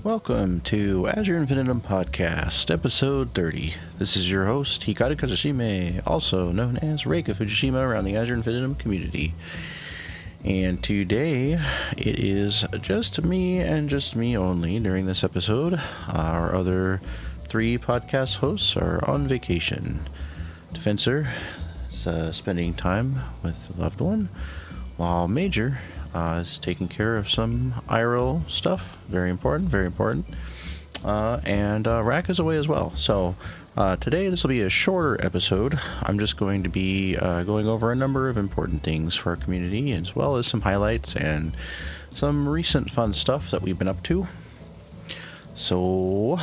Welcome to Azure Infinitum Podcast, Episode 30. This is your host, Hikaru Kazushime, also known as Reika Fujishima around the Azure Infinitum community. And today, it is just me and just me only during this episode. Our other three podcast hosts are on vacation. Defensor is spending time with a loved one, while Major is taking care of some IRL stuff. Very important, very important. And Rack is away as well. So today this will be a shorter episode. I'm just going to be going over a number of important things for our community, as well as some highlights and some recent fun stuff that we've been up to. So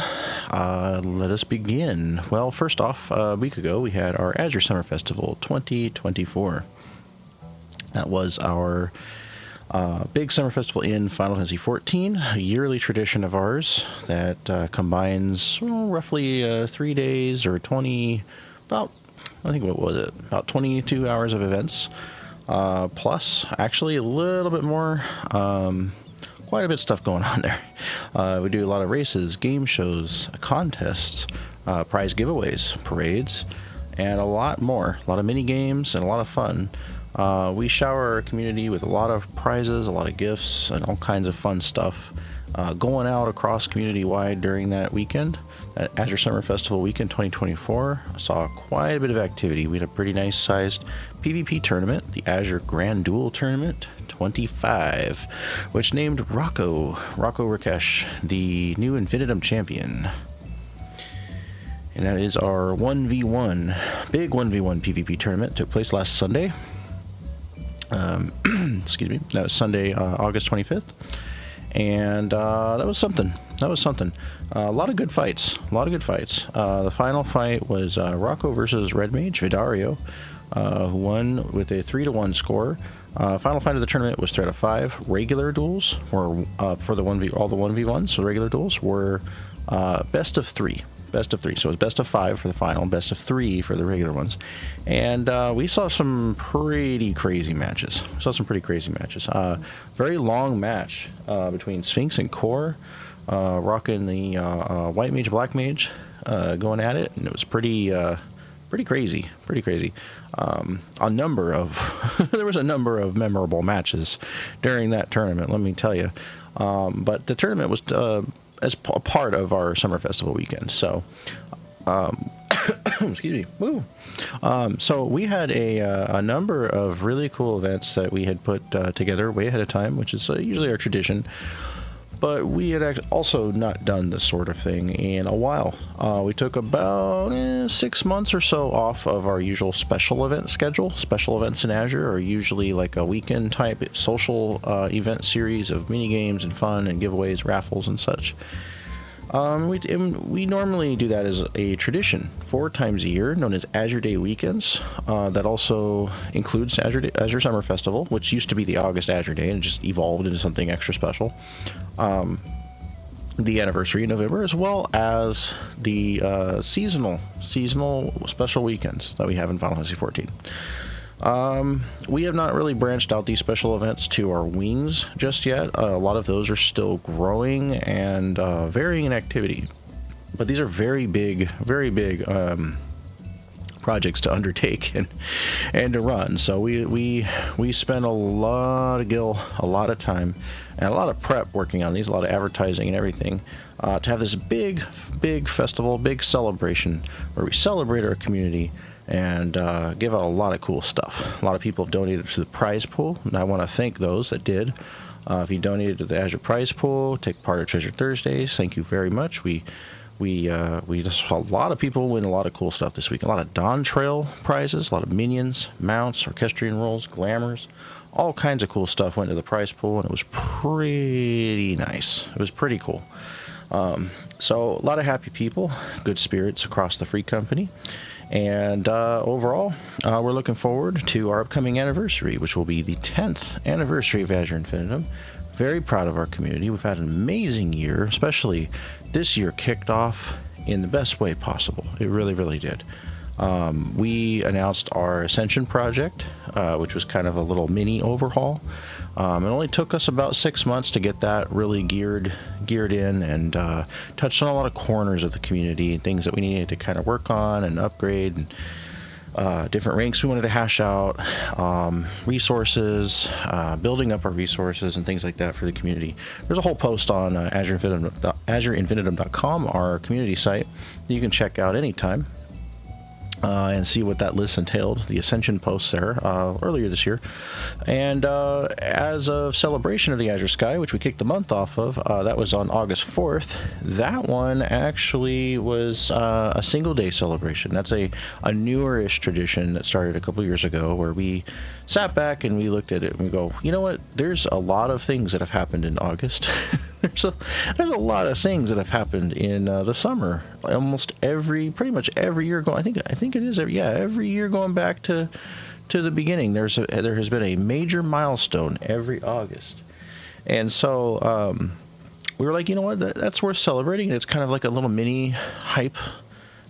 let us begin. Well, first off, a week ago we had our Azure Summer Festival 2024. That was our big summer festival in Final Fantasy XIV, a yearly tradition of ours that combines roughly 3 days or 20, about 22 hours of events, plus actually a little bit more, quite a bit of stuff going on there. We do a lot of races, game shows, contests, prize giveaways, parades, and a lot more. A lot of mini games and a lot of fun. We shower our community with a lot of prizes, a lot of gifts, and all kinds of fun stuff going out across community-wide during that weekend. That Azure Summer Festival weekend 2024, I saw quite a bit of activity. We had a pretty nice-sized PvP tournament, the Azure Grand Duel Tournament 25, which named Rocco Rakesh the new Infinitum champion. And that is our 1v1, big 1v1 PvP tournament. Took place last Sunday. Excuse me. That was Sunday, August 25th. And that was something. A lot of good fights. The final fight was Rocco versus Red Mage Vidario, who won with a 3-1 score. Final fight of the tournament was 3 out of 5. Regular duels were for all the 1v1s. So regular duels were best of 3. So it was best of 5 for the final, best of 3 for the regular ones. And we saw some pretty crazy matches. Very long match between Sphinx and Core, rocking the White Mage, Black Mage, going at it. And it was pretty crazy. A number of there was a number of memorable matches during that tournament, let me tell you. But the tournament was as a part of our summer festival weekend. So, excuse me. Woo. So we had a number of really cool events that we had put together way ahead of time, which is usually our tradition. But we had also not done this sort of thing in a while. We took about 6 months or so off of our usual special event schedule. Special events in Azure are usually like a weekend type social event series of mini games and fun and giveaways, raffles and such. We normally do that as a tradition 4 times a year, known as Azure Day weekends. That also includes Azure Summer Festival, which used to be the August Azure Day and just evolved into something extra special. The anniversary in November, as well as the seasonal special weekends that we have in Final Fantasy XIV. We have not really branched out these special events to our wings just yet. A lot of those are still growing and varying in activity, but these are very big projects to undertake and to run. So we spend a lot of gil, a lot of time, and a lot of prep working on these, a lot of advertising and everything, to have this big festival, big celebration where we celebrate our community and give out a lot of cool stuff. A lot of people have donated to the prize pool, and I want to thank those that did. If you donated to the Azure prize pool, take part of Treasure Thursdays, thank you very much. We just saw a lot of people win a lot of cool stuff this week. A lot of Dawn Trail prizes, a lot of minions, mounts, orchestrion rolls, glamours, all kinds of cool stuff went to the prize pool, and it was pretty nice. It was pretty cool. So a lot of happy people, good spirits across the free company. And overall, we're looking forward to our upcoming anniversary, which will be the 10th anniversary of Azure Infinitum. Very proud of our community. We've had an amazing year, especially this year kicked off in the best way possible. It really did. We announced our Ascension project, which was kind of a little mini overhaul. It only took us about 6 months to get that really geared in, and touched on a lot of corners of the community and things that we needed to kind of work on and upgrade, and different ranks we wanted to hash out, resources, building up our resources and things like that for the community. There's a whole post on AzureInfinitum.com, our community site, that you can check out anytime. And see what that list entailed, the Ascension posts there earlier this year. And as of celebration of the Azure Sky, which we kicked the month off of, that was on August 4th. That one actually was a single day celebration. That's a newer-ish tradition that started a couple years ago, where we sat back and we looked at it and we go, you know what, there's a lot of things that have happened in August. there's a lot of things that have happened in the summer. Pretty much every year going, I think it is every year going back to the beginning. There has been a major milestone every August. And so we were like, you know what, that's worth celebrating. It's kind of like a little mini hype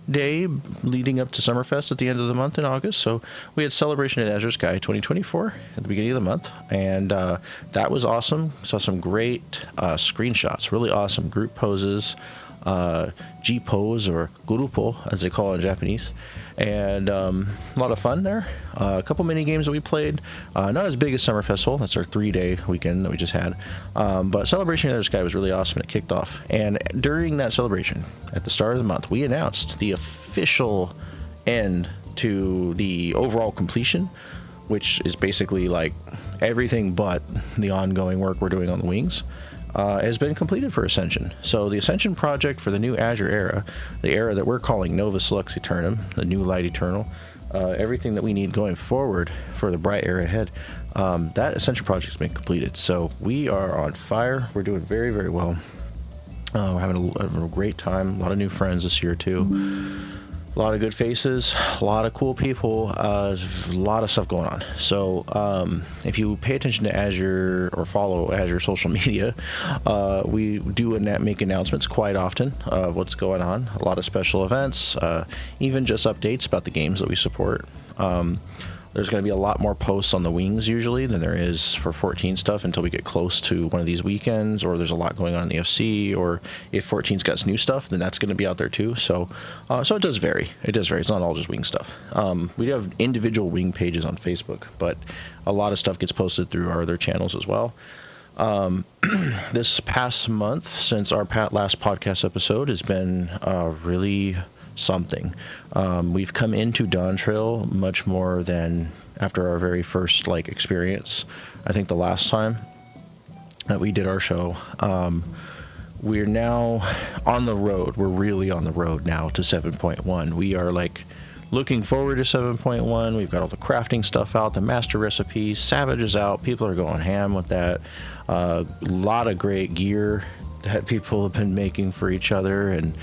day leading up to Summerfest at the end of the month in August. So we had Celebration at Azure Sky 2024 at the beginning of the month, and that was awesome. Saw some great screenshots, really awesome group poses, G-pose, or gurupo as they call it in Japanese, and a lot of fun there. A couple mini games that we played, not as big as Summer Festival. That's our 3-day weekend that we just had, but Celebration of the Sky was really awesome. It kicked off, and during that celebration at the start of the month, we announced the official end to the overall completion, which is basically like everything but the ongoing work we're doing on the wings, has been completed for Ascension. So the Ascension project for the new Azure era, the era that we're calling Novus Lux Aeternum, the new light eternal, everything that we need going forward for the bright era ahead, that Ascension project has been completed. So we are on fire. We're doing very, very well. We're having a great time. A lot of new friends this year too. A lot of good faces, a lot of cool people, a lot of stuff going on. So if you pay attention to Azure or follow Azure social media, we do make announcements quite often of what's going on. A lot of special events, even just updates about the games that we support. There's going to be a lot more posts on the wings usually than there is for 14 stuff until we get close to one of these weekends, or there's a lot going on in the FC, or if 14's got new stuff, then that's going to be out there too. So it does vary. It's not all just wing stuff. We do have individual wing pages on Facebook, but a lot of stuff gets posted through our other channels as well. This past month, since our last podcast episode, has been really something. We've come into Dawn Trail much more than after our very first experience. I think the last time that we did our show, we're now on the road. We're really on the road now to 7.1. We are looking forward to 7.1. We've got all the crafting stuff out, the master recipes, Savage is out. People are going ham with that. A lot of great gear that people have been making for each other, and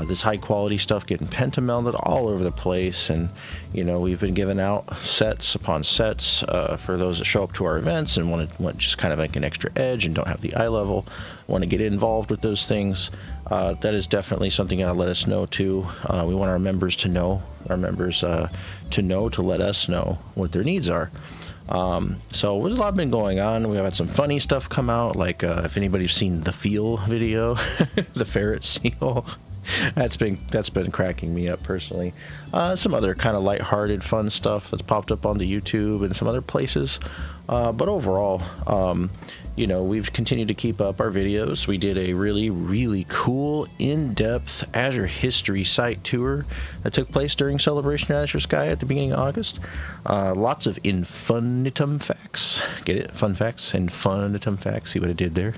this high quality stuff getting pentamelded all over the place. And we've been giving out sets upon sets for those that show up to our events and want just kind of an extra edge and don't have the eye level, want to get involved with those things. That is definitely something you gotta let us know too. We want our members to know, to let us know what their needs are. So there's a lot been going on. We've had some funny stuff come out, if anybody's seen the Feel video, the ferret seal, that's been cracking me up personally. Some other kind of lighthearted fun stuff that's popped up onto YouTube and some other places. But overall, we've continued to keep up our videos. We did a really, really cool, in-depth Azure history site tour that took place during Celebration at Azure Sky at the beginning of August. Lots of infinitum facts. Get it? Fun facts? Infinitum facts. See what I did there?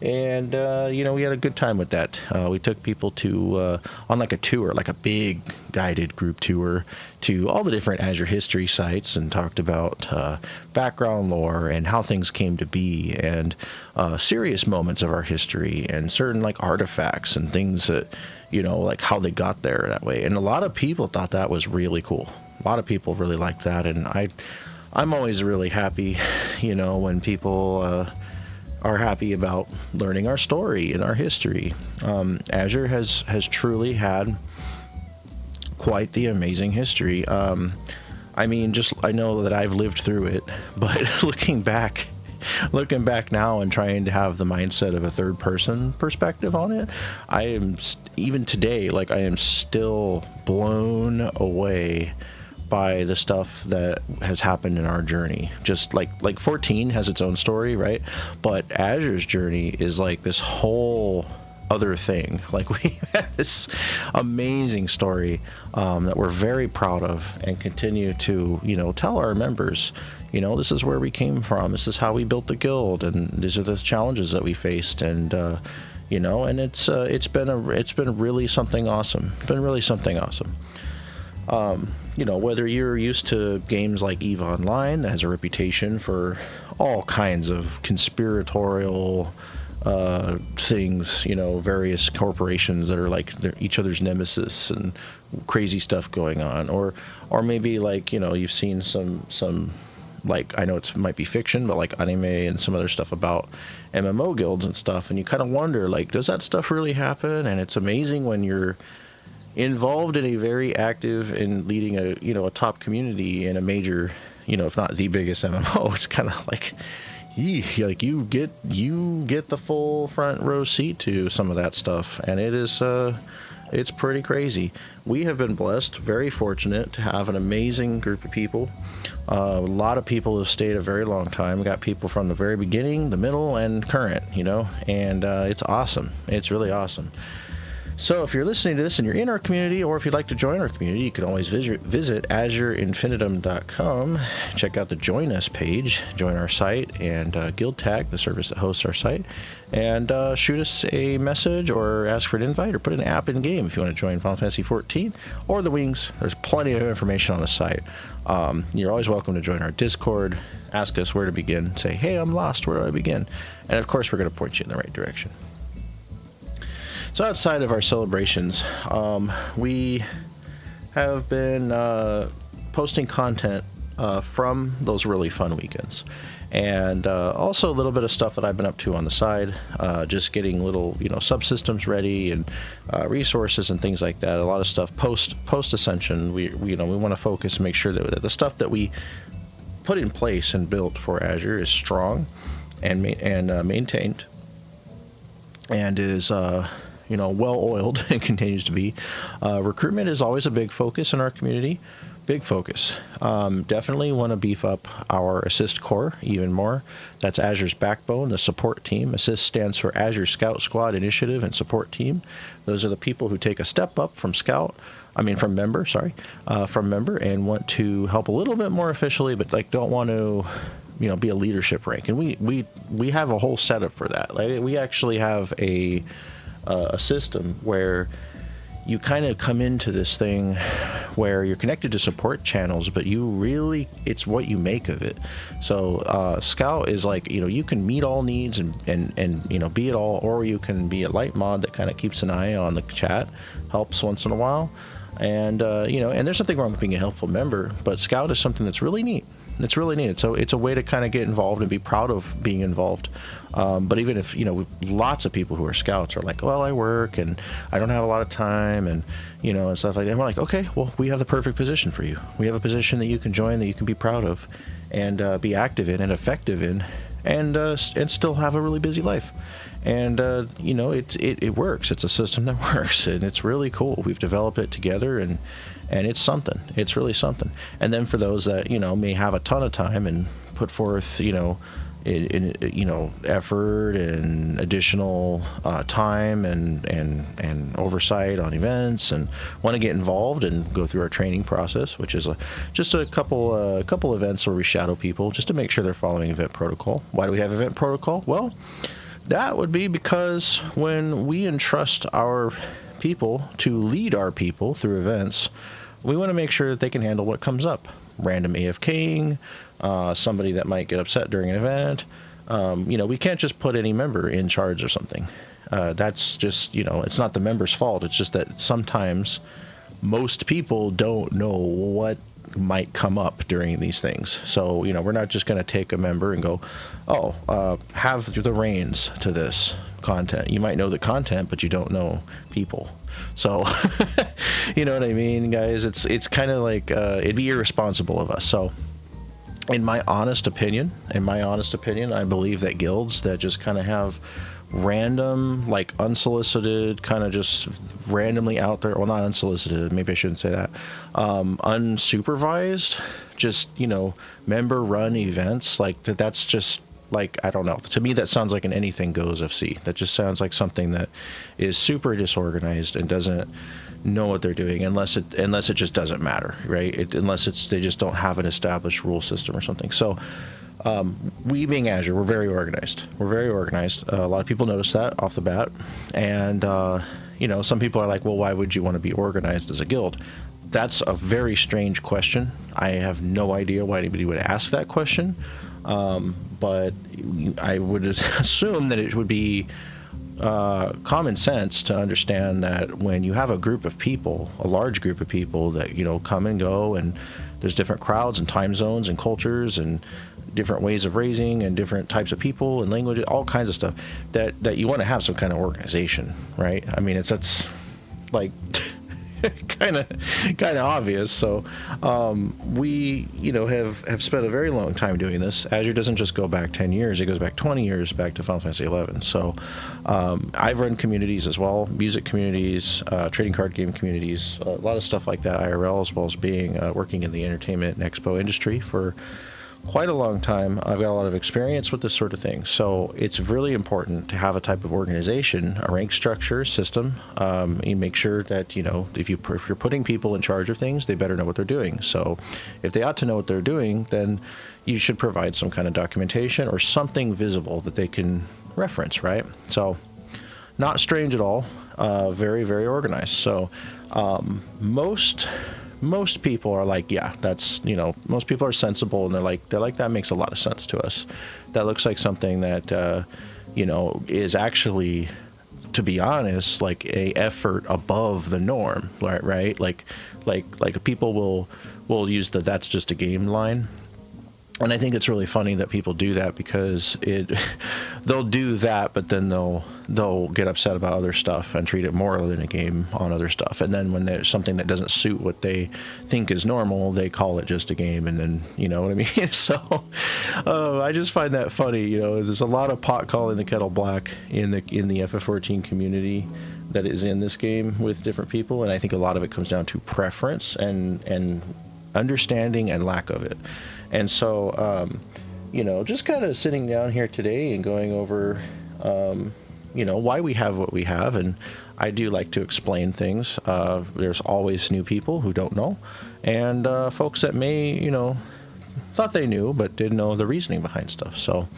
And, we had a good time with that. We took people to, on a tour, a big guided group tour to all the different Azure history sites, and talked about background lore and how things came to be, and serious moments of our history, and certain artifacts and things that, how they got there that way. And a lot of people thought that was really cool. A lot of people really liked that. And I'm always really happy, when people, are happy about learning our story and our history. Azure has truly had quite the amazing history. I mean, just I know that I've lived through it, but looking back now and trying to have the mindset of a third person perspective on it, I am even today, like, I am still blown away by the stuff that has happened in our journey. Just like 14 has its own story, right? But Azure's journey is like this whole other thing. Like, we have this amazing story that we're very proud of, and continue to, tell our members, this is where we came from, this is how we built the guild, and these are the challenges that we faced, and and it's been really something awesome. It's been really something awesome. Whether you're used to games like EVE Online, that has a reputation for all kinds of conspiratorial things, various corporations that are like each other's nemesis and crazy stuff going on, or maybe like, you've seen some like, I know it might be fiction, but like anime and some other stuff about MMO guilds and stuff, and you kind of wonder, like, does that stuff really happen? And it's amazing when you're involved in a very active and leading a top community in a major, if not the biggest MMO. It's kind of like, like you get the full front row seat to some of that stuff, and it is it's pretty crazy. We have been blessed, very fortunate to have an amazing group of people. A lot of people have stayed a very long time. We got people from the very beginning, the middle, and current, and it's awesome. It's really awesome. So if you're listening to this and you're in our community, or if you'd like to join our community, you can always visit AzureInfinitum.com, check out the Join Us page, join our site, and Guild Tag, the service that hosts our site, and shoot us a message or ask for an invite or put an app in game if you want to join Final Fantasy XIV or the Wings. There's plenty of information on the site. You're always welcome to join our Discord, ask us where to begin, say, hey, I'm lost, where do I begin? And of course, we're going to point you in the right direction. So outside of our celebrations, we have been posting content from those really fun weekends, and also a little bit of stuff that I've been up to on the side, just getting little subsystems ready and resources and things like that. A lot of stuff post Ascension. We want to focus and make sure that the stuff that we put in place and built for Azure is strong and maintained, and is well-oiled and continues to be. Recruitment is always a big focus in our community. Big focus. Definitely want to beef up our Assist Core even more. That's Azure's backbone, the support team. Assist stands for Azure Scout Squad Initiative and Support Team. Those are the people who take a step up from member, and want to help a little bit more officially, but don't want to be a leadership rank. And we have a whole setup for that. Like, we actually have a system where you kind of come into this thing where you're connected to support channels, but it's what you make of it. So Scout is like, you can meet all needs and be it all, or you can be a light mod that kind of keeps an eye on the chat, helps once in a while. And, and there's nothing wrong with being a helpful member, but Scout is something that's really neat. It's really neat. So it's a way to kind of get involved and be proud of being involved. But even if, lots of people who are scouts are like, well, I work and I don't have a lot of time and, and stuff like that. And we're like, okay, well, we have the perfect position for you. We have a position that you can join, that you can be proud of and be active in and effective in, and still have a really busy life. And, it works. It's a system that works, and it's really cool. We've developed it together, and it's something. It's really something. And then for those that, may have a ton of time and put forth, effort and additional time and oversight on events, and want to get involved and go through our training process, which is just a couple events where we shadow people just to make sure they're following event protocol. Why do we have event protocol? Well, that would be because when we entrust our people to lead our people through events, we want to make sure that they can handle what comes up. Random AFKing, somebody that might get upset during an event. We can't just put any member in charge or something. That's just, it's not the member's fault. It's just that sometimes most people don't know what might come up during these things. So, we're not just going to take a member and go, have the reins to this. content. You might know the content, but you don't know people. So, you know what I mean, guys? It's kind of like it'd be irresponsible of us. So, in my honest opinion, I believe that guilds that just kind of have random, like unsolicited, kind of just randomly out there, well, not unsolicited, maybe I shouldn't say that, unsupervised, just, you know, member run events, like that's just like, I don't know, to me that sounds like an anything goes FC. That just sounds like something that is super disorganized and doesn't know what they're doing, unless it just doesn't matter, right? Unless they just don't have an established rule system or something. So we being Azure, we're very organized. A lot of people notice that off the bat. And, you know, some people are like, well, why would you want to be organized as a guild? That's a very strange question. I have no idea why anybody would ask that question. But I would assume that it would be common sense to understand that when you have a group of people, a large group of people that, you know, come and go, and there's different crowds and time zones and cultures and different ways of raising and different types of people and languages, all kinds of stuff, that you want to have some kind of organization, right? I mean, that's like kind of obvious. So we, you know, have spent a very long time doing this. Azure doesn't just go back 10 years, it goes back 20 years, back to Final Fantasy 11. So I've run communities as well, music communities, trading card game communities, a lot of stuff like that IRL, as well as being working in the entertainment and expo industry for quite a long time. I've got a lot of experience with this sort of thing. So it's really important to have a type of organization, a rank structure system. You make sure that, you know, if you're putting people in charge of things, they better know what they're doing. So if they ought to know what they're doing, then you should provide some kind of documentation or something visible that they can reference, right? So not strange at all. Very, very organized. So most people are like, yeah, that's, you know, most people are sensible, and they're like, that makes a lot of sense to us. That looks like something that, you know, is actually, to be honest, like a effort above the norm, right? Like people will use that's just a game line. And I think it's really funny that people do that, because they'll do that, but then they'll get upset about other stuff and treat it more than a game on other stuff. And then when there's something that doesn't suit what they think is normal, they call it just a game. And then, you know what I mean? So I just find that funny. You know, there's a lot of pot calling the kettle black in the FF14 community that is in this game with different people. And I think a lot of it comes down to preference and understanding and lack of it. And so, you know, just kind of sitting down here today and going over, you know, why we have what we have. And I do like to explain things. There's always new people who don't know, and folks that may, you know, thought they knew but didn't know the reasoning behind stuff. So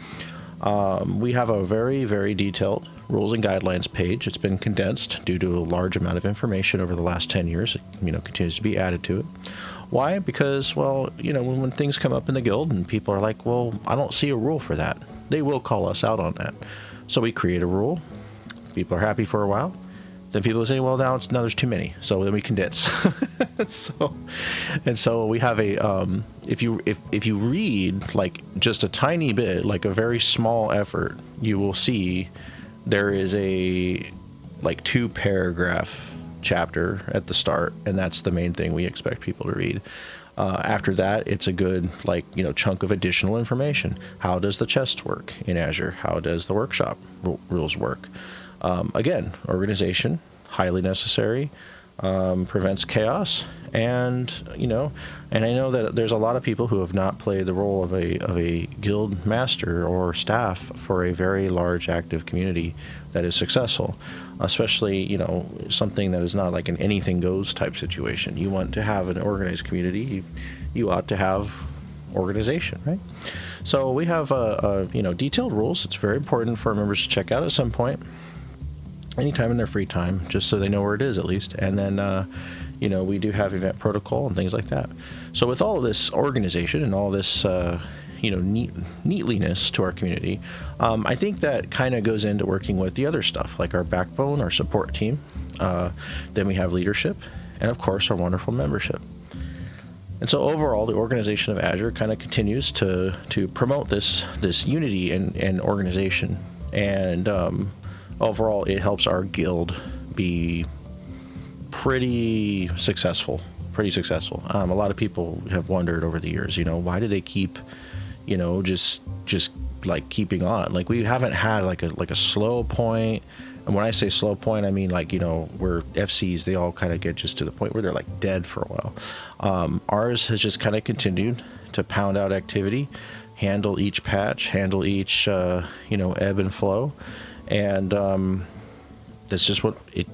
we have a very, very detailed rules and guidelines page. It's been condensed due to a large amount of information over the last 10 years. It, you know, continues to be added to it. Why? Because, well, you know, when things come up in the guild and people are like, well, I don't see a rule for that, they will call us out on that. So we create a rule. People are happy for a while. Then people say, well, now there's too many. So then we condense. So we have a, if you read like just a tiny bit, like a very small effort, you will see there is a like 2-paragraph chapter at the start, and that's the main thing we expect people to read. After that, it's a good, like, you know, chunk of additional information. How does the chest work in Azure? How does the workshop rules work? Again, organization, highly necessary, prevents chaos, and, you know, and I know that there's a lot of people who have not played the role of a guild master or staff for a very large active community that is successful, especially, you know, something that is not like an anything goes type situation. You want to have an organized community, you ought to have organization, right? So we have you know, detailed rules. It's very important for our members to check out at some point, anytime in their free time, just so they know where it is at least. And then you know, we do have event protocol and things like that. So with all of this organization and all this you know, neatliness to our community, I think that kind of goes into working with the other stuff, like our backbone, our support team. Then we have leadership, and of course our wonderful membership. And so overall, the organization of Azure kind of continues to promote this unity and organization. And overall it helps our guild be pretty successful. A lot of people have wondered over the years, why do they keep, just like keeping on? Like, we haven't had like a slow point. And when I say slow point, I mean, like, where FCs, they all kind of get just to the point where they're like dead for a while. Ours has just kind of continued to pound out activity, handle each patch, handle each, ebb and flow. And that's just what it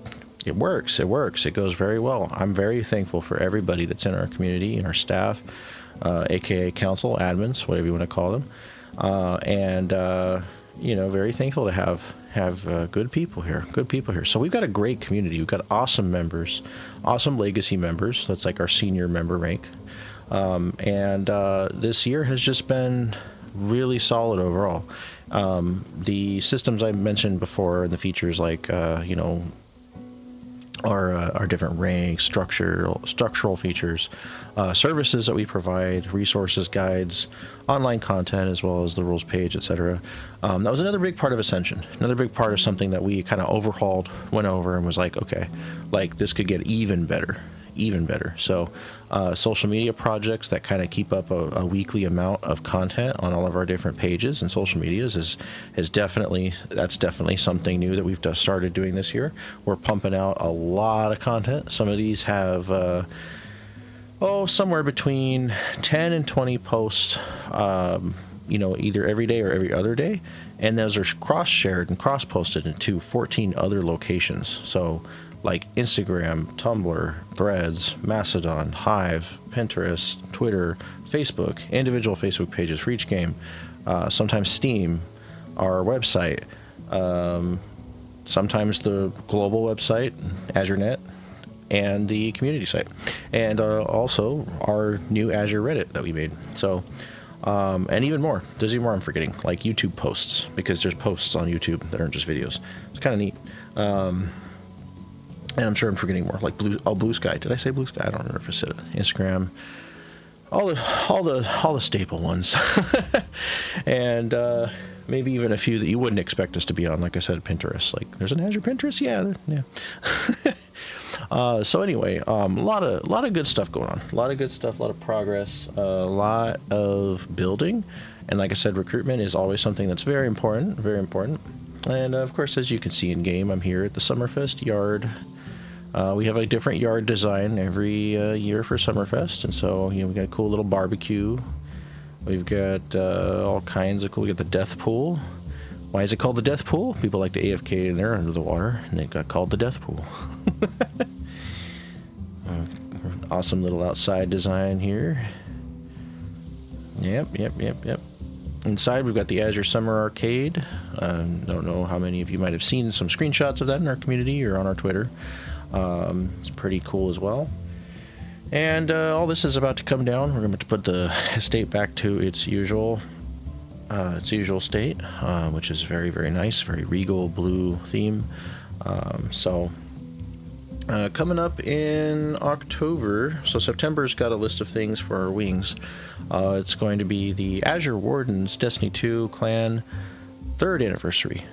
works. It goes very well. I'm very thankful for everybody that's in our community and our staff, aka council, admins, whatever you want to call them. Very thankful to have good people here. So we've got a great community. We've got awesome members, awesome legacy members. That's like our senior member rank. This year has just been really solid overall. The systems I mentioned before, the features like, our different ranks, structural features, services that we provide, resources, guides, online content, as well as the rules page, etc. That was another big part of Ascension. Another big part of something that we kind of overhauled, went over, and was like, okay, like this could get even better. So social media projects that kind of keep up a weekly amount of content on all of our different pages and social medias is definitely something new that we've just started doing this year. We're pumping out a lot of content. Some of these have somewhere between 10 and 20 posts, either every day or every other day, and those are cross-shared and cross-posted into 14 other locations. So like Instagram, Tumblr, Threads, Mastodon, Hive, Pinterest, Twitter, Facebook, individual Facebook pages for each game, sometimes Steam, our website, sometimes the global website, AzureNet, and the community site, and also our new Azure Reddit that we made. So, and even more. There's even more I'm forgetting, like YouTube posts, because there's posts on YouTube that aren't just videos. It's kind of neat. And I'm sure I'm forgetting more, like Blue Sky. Did I say Blue Sky? I don't remember if I said it. Instagram, all the staple ones, and maybe even a few that you wouldn't expect us to be on. Like I said, Pinterest. Like, there's an Azure Pinterest. Yeah. So anyway, a lot of good stuff going on. A lot of good stuff. A lot of progress. A lot of building, and like I said, recruitment is always something that's very important. Very important. And of course, as you can see in game, I'm here at the Summerfest yard. We have a different yard design every year for Summerfest, and so we got a cool little barbecue. We've got all kinds of cool. We got the death pool. Why is it called the death pool? People like to AFK in there under the water, and it got called the death pool. Awesome little outside design here. Yep. Inside, we've got the Azure Summer Arcade. Don't know how many of you might have seen some screenshots of that in our community or on our Twitter. It's pretty cool as well. And all this is about to come down. We're going to put the estate back to its usual state, which is very, very nice, very regal blue theme. Coming up in October, so September's got a list of things for our wings. It's going to be the Azure Wardens Destiny 2 Clan third anniversary.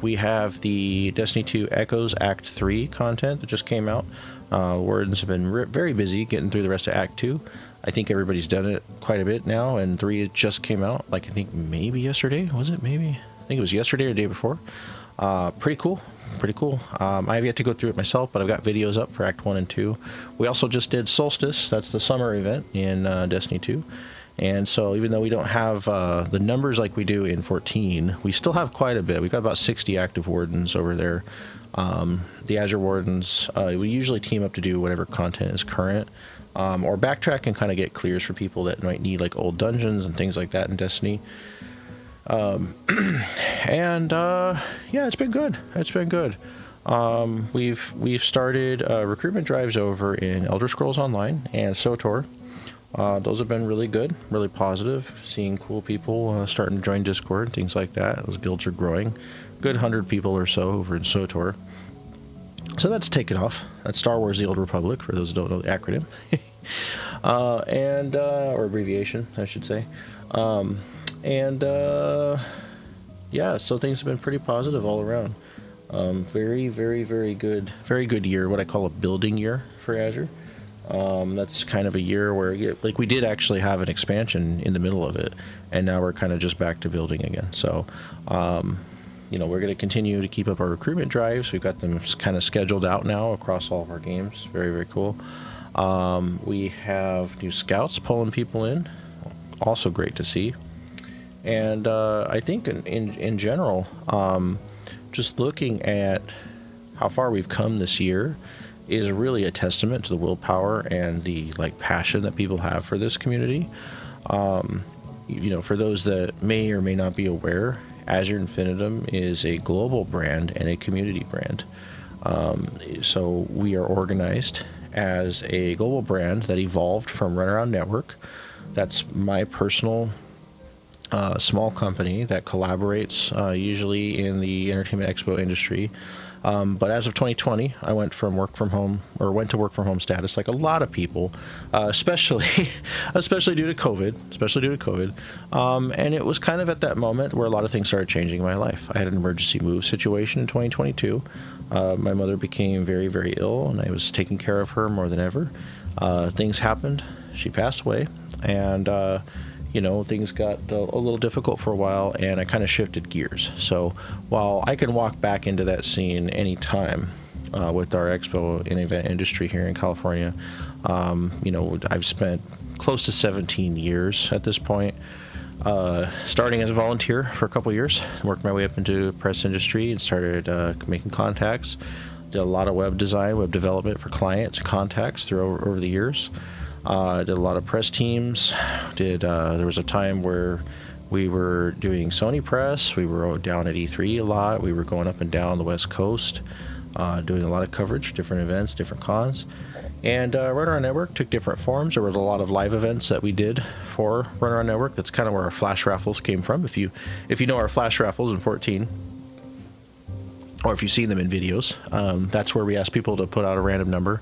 We have the Destiny 2 Echoes Act 3 content that just came out. Wardens have been very busy getting through the rest of Act 2. I think everybody's done it quite a bit now, and 3 just came out, like I think maybe yesterday. Was it maybe? I think it was yesterday or the day before. Pretty cool. I have yet to go through it myself, but I've got videos up for Act 1 and 2. We also just did Solstice. That's the summer event in Destiny 2. And so even though we don't have the numbers like we do in 14, we still have quite a bit. We've got about 60 active Wardens over there. The Azure Wardens, we usually team up to do whatever content is current, or backtrack and kind of get clears for people that might need like old dungeons and things like that in Destiny. Yeah, it's been good. We've started recruitment drives over in Elder Scrolls Online and SOTOR. Those have been really good, really positive. Seeing cool people starting to join Discord, things like that. Those guilds are growing. Good 100 people or so over in SOTOR. So that's taken off. That's Star Wars: The Old Republic, for those who don't know the acronym. Or abbreviation, I should say. Yeah, so things have been pretty positive all around. Very, very, very good year. What I call a building year for Azure. That's kind of a year where, like, we did actually have an expansion in the middle of it, and now we're kind of just back to building again. So, we're going to continue to keep up our recruitment drives. We've got them kind of scheduled out now across all of our games. Very, very cool. We have new scouts pulling people in. Also great to see. And I think in general, just looking at how far we've come this year is really a testament to the willpower and the passion that people have for this community. For those that may or may not be aware, Azure Infinitum is a global brand and a community brand. So we are organized as a global brand that evolved from Runaround Network. That's my personal small company that collaborates usually in the entertainment expo industry. But as of 2020, I went to work from home status, like a lot of people, especially due to COVID. And it was kind of at that moment where a lot of things started changing in my life. I had an emergency move situation in 2022. My mother became very, very ill, and I was taking care of her more than ever. Things happened. She passed away, and things got a little difficult for a while, and I kind of shifted gears. So while I can walk back into that scene anytime with our expo and event industry here in California, I've spent close to 17 years at this point, starting as a volunteer for a couple years, worked my way up into the press industry and started making contacts. Did a lot of web design, web development for clients and contacts over the years. Did a lot of press teams. There was a time where we were doing Sony press. We were down at E3 a lot. We were going up and down the West Coast, doing a lot of coverage, different events, different cons. And Runaround Network took different forms. There was a lot of live events that we did for Runaround Network. That's kind of where our flash raffles came from. If you know our flash raffles in 14, or if you see them in videos, that's where we ask people to put out a random number.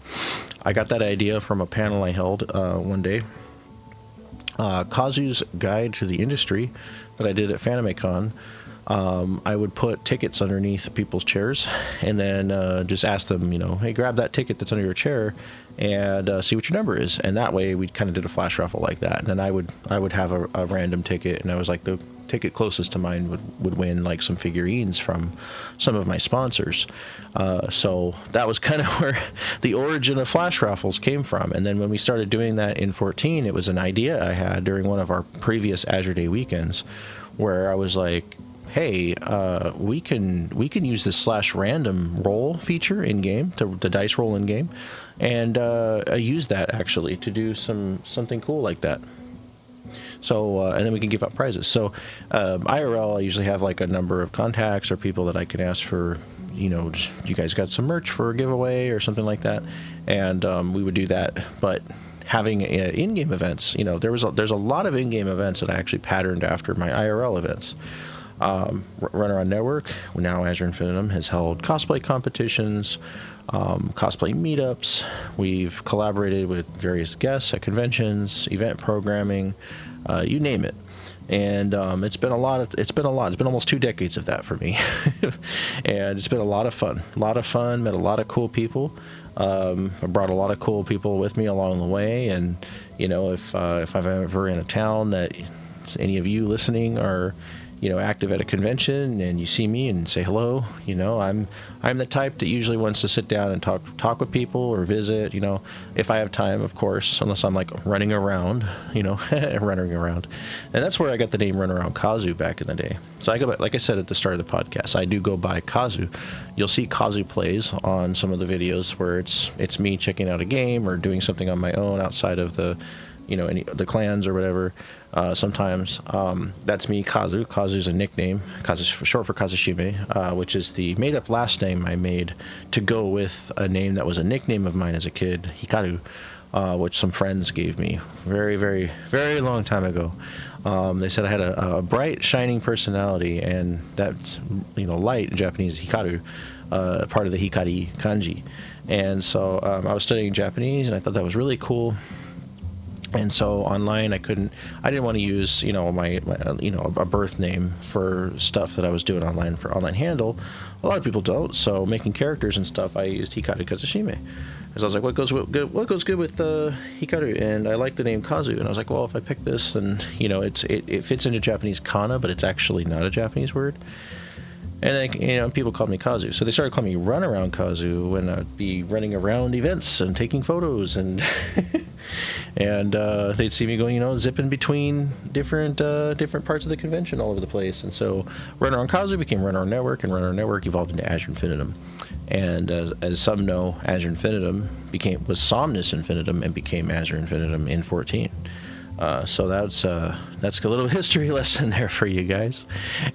I got that idea from a panel I held one day. Kazu's Guide to the Industry that I did at FanimeCon. I would put tickets underneath people's chairs and then just ask them, hey, grab that ticket that's under your chair and see what your number is. And that way we kind of did a flash raffle like that. And then I would have a random ticket, and I was like, the ticket closest to mine would win like some figurines from some of my sponsors. So that was kind of where the origin of flash raffles came from. And then when we started doing that in 14, it was an idea I had during one of our previous Azure Day weekends where I was like, hey, we can use this /random roll feature in game, the dice roll in game, and I use that actually to do something cool like that. So and then we can give out prizes. So IRL, I usually have like a number of contacts or people that I can ask for, you guys got some merch for a giveaway or something like that, and we would do that. But having in-game events, there's a lot of in-game events that I actually patterned after my IRL events. Runaround Network, now Azure Infinitum, has held cosplay competitions, cosplay meetups. We've collaborated with various guests at conventions, event programming, you name it. And it's been almost 2 decades of that for me. And it's been a lot of fun, met a lot of cool people. I brought a lot of cool people with me along the way. And, if I'm ever in a town that any of you listening are active at a convention and you see me and say hello, I'm the type that usually wants to sit down and talk with people or visit, if I have time, of course, unless I'm like running around, running around. And that's where I got the name Runaround Kazu back in the day. So I go back, like I said at the start of the podcast, I do go by Kazu. You'll see Kazu plays on some of the videos where it's me checking out a game or doing something on my own outside of the the clans or whatever. Sometimes that's me, Kazu. Kazu's a nickname. Kazu's short for Kazushime, which is the made-up last name I made to go with a name that was a nickname of mine as a kid, Hikaru, which some friends gave me very, very, very long time ago. They said I had a bright, shining personality, and that's, light in Japanese, Hikaru, part of the Hikari kanji. And so I was studying Japanese, and I thought that was really cool. And so online, I didn't want to use, my a birth name for stuff that I was doing online for Online Handle. A lot of people don't. So making characters and stuff, I used Hikaru Kazushime. Because I was like, what goes good with Hikaru? And I like the name Kazu. And I was like, well, if I pick this, then, it fits into Japanese kana, but it's actually not a Japanese word. And then, people called me Kazu. So they started calling me Runaround Kazu when I'd be running around events and taking photos. And and they'd see me going, zipping between different parts of the convention all over the place. And so Runaround Kazu became Runaround Network, and Runaround Network evolved into Azure Infinitum. And as some know, Azure Infinitum was Somnus Infinitum and became Azure Infinitum in 14. So that's a little history lesson there for you guys.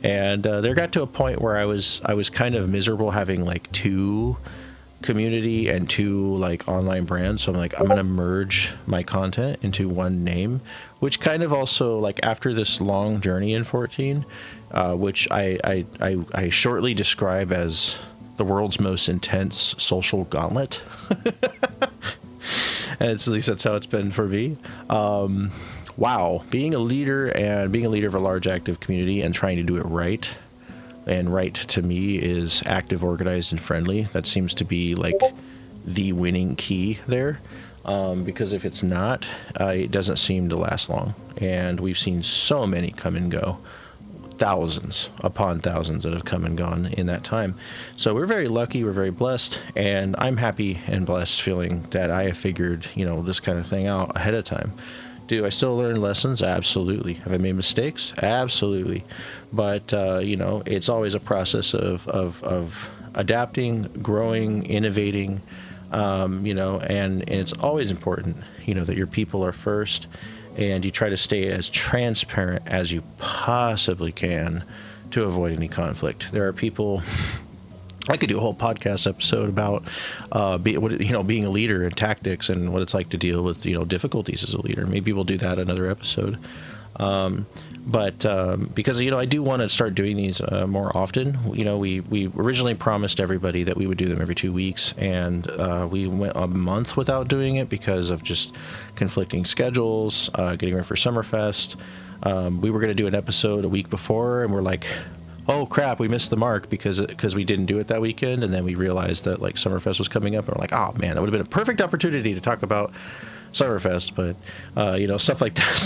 And there got to a point where I was kind of miserable having like two community and two like online brands. So I'm like, I'm gonna merge my content into one name, which kind of also, like, after this long journey in 14, which I shortly describe as the world's most intense social gauntlet. And at least that's how it's been for me. Wow, being a leader of a large active community and trying to do it right. And right to me is active, organized, and friendly. That seems to be like the winning key there. Because if it's not, it doesn't seem to last long. And we've seen so many come and go. Thousands upon thousands that have come and gone in that time. So we're very lucky, we're very blessed, and I'm happy and blessed feeling that I have figured, this kind of thing out ahead of time. Do I still learn lessons? Absolutely. Have I made mistakes? Absolutely. But, it's always a process of adapting, growing, innovating, and it's always important, that your people are first. And you try to stay as transparent as you possibly can to avoid any conflict. There are people, I could do a whole podcast episode about being a leader and tactics and what it's like to deal with difficulties as a leader. Maybe we'll do that another episode. But because I do want to start doing these more often. We originally promised everybody that we would do them every 2 weeks, and we went a month without doing it because of just conflicting schedules, getting ready for Summerfest. We were going to do an episode a week before, and we're like, oh crap, we missed the mark because we didn't do it that weekend. And then we realized that like Summerfest was coming up, and we're like, oh man, that would have been a perfect opportunity to talk about Summerfest, but stuff like that.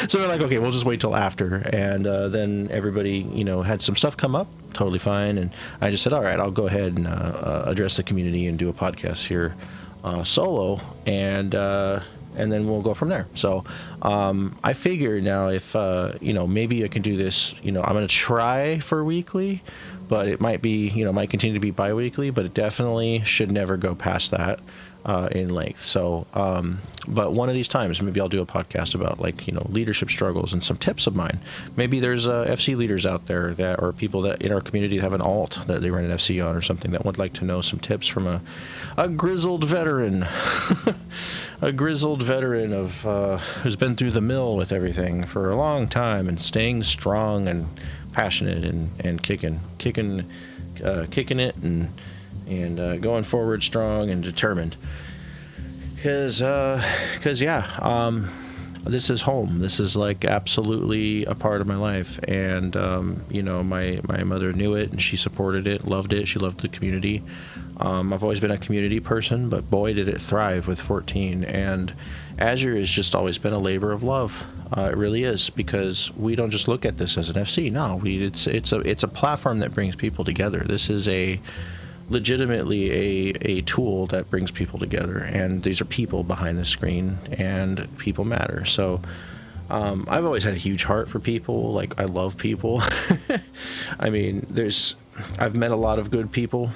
So we're like, okay, we'll just wait till after. And then everybody had some stuff come up, totally fine. And I just said, all right, I'll go ahead and address the community and do a podcast here solo, and then we'll go from there. So I figure now if maybe I can do this. I'm going to try for weekly, but it might be might continue to be bi-weekly, but it definitely should never go past that in length. So but one of these times maybe I'll do a podcast about leadership struggles and some tips of mine. Maybe there's FC leaders out there that, or people that in our community have an alt that they run an FC on or something, that would like to know some tips from a grizzled veteran. A grizzled veteran of who's been through the mill with everything for a long time and staying strong and passionate and kicking it and going forward strong and determined. Because this is home. This is like absolutely a part of my life. And my mother knew it and she supported it, loved it. She loved the community. I've always been a community person, but boy, did it thrive with 14. And Azure has just always been a labor of love. It really is, because we don't just look at this as an FC. No, it's a platform that brings people together. This is legitimately a tool that brings people together, and these are people behind the screen, and people matter. So I've always had a huge heart for people. Like, I love people. I mean, I've met a lot of good people,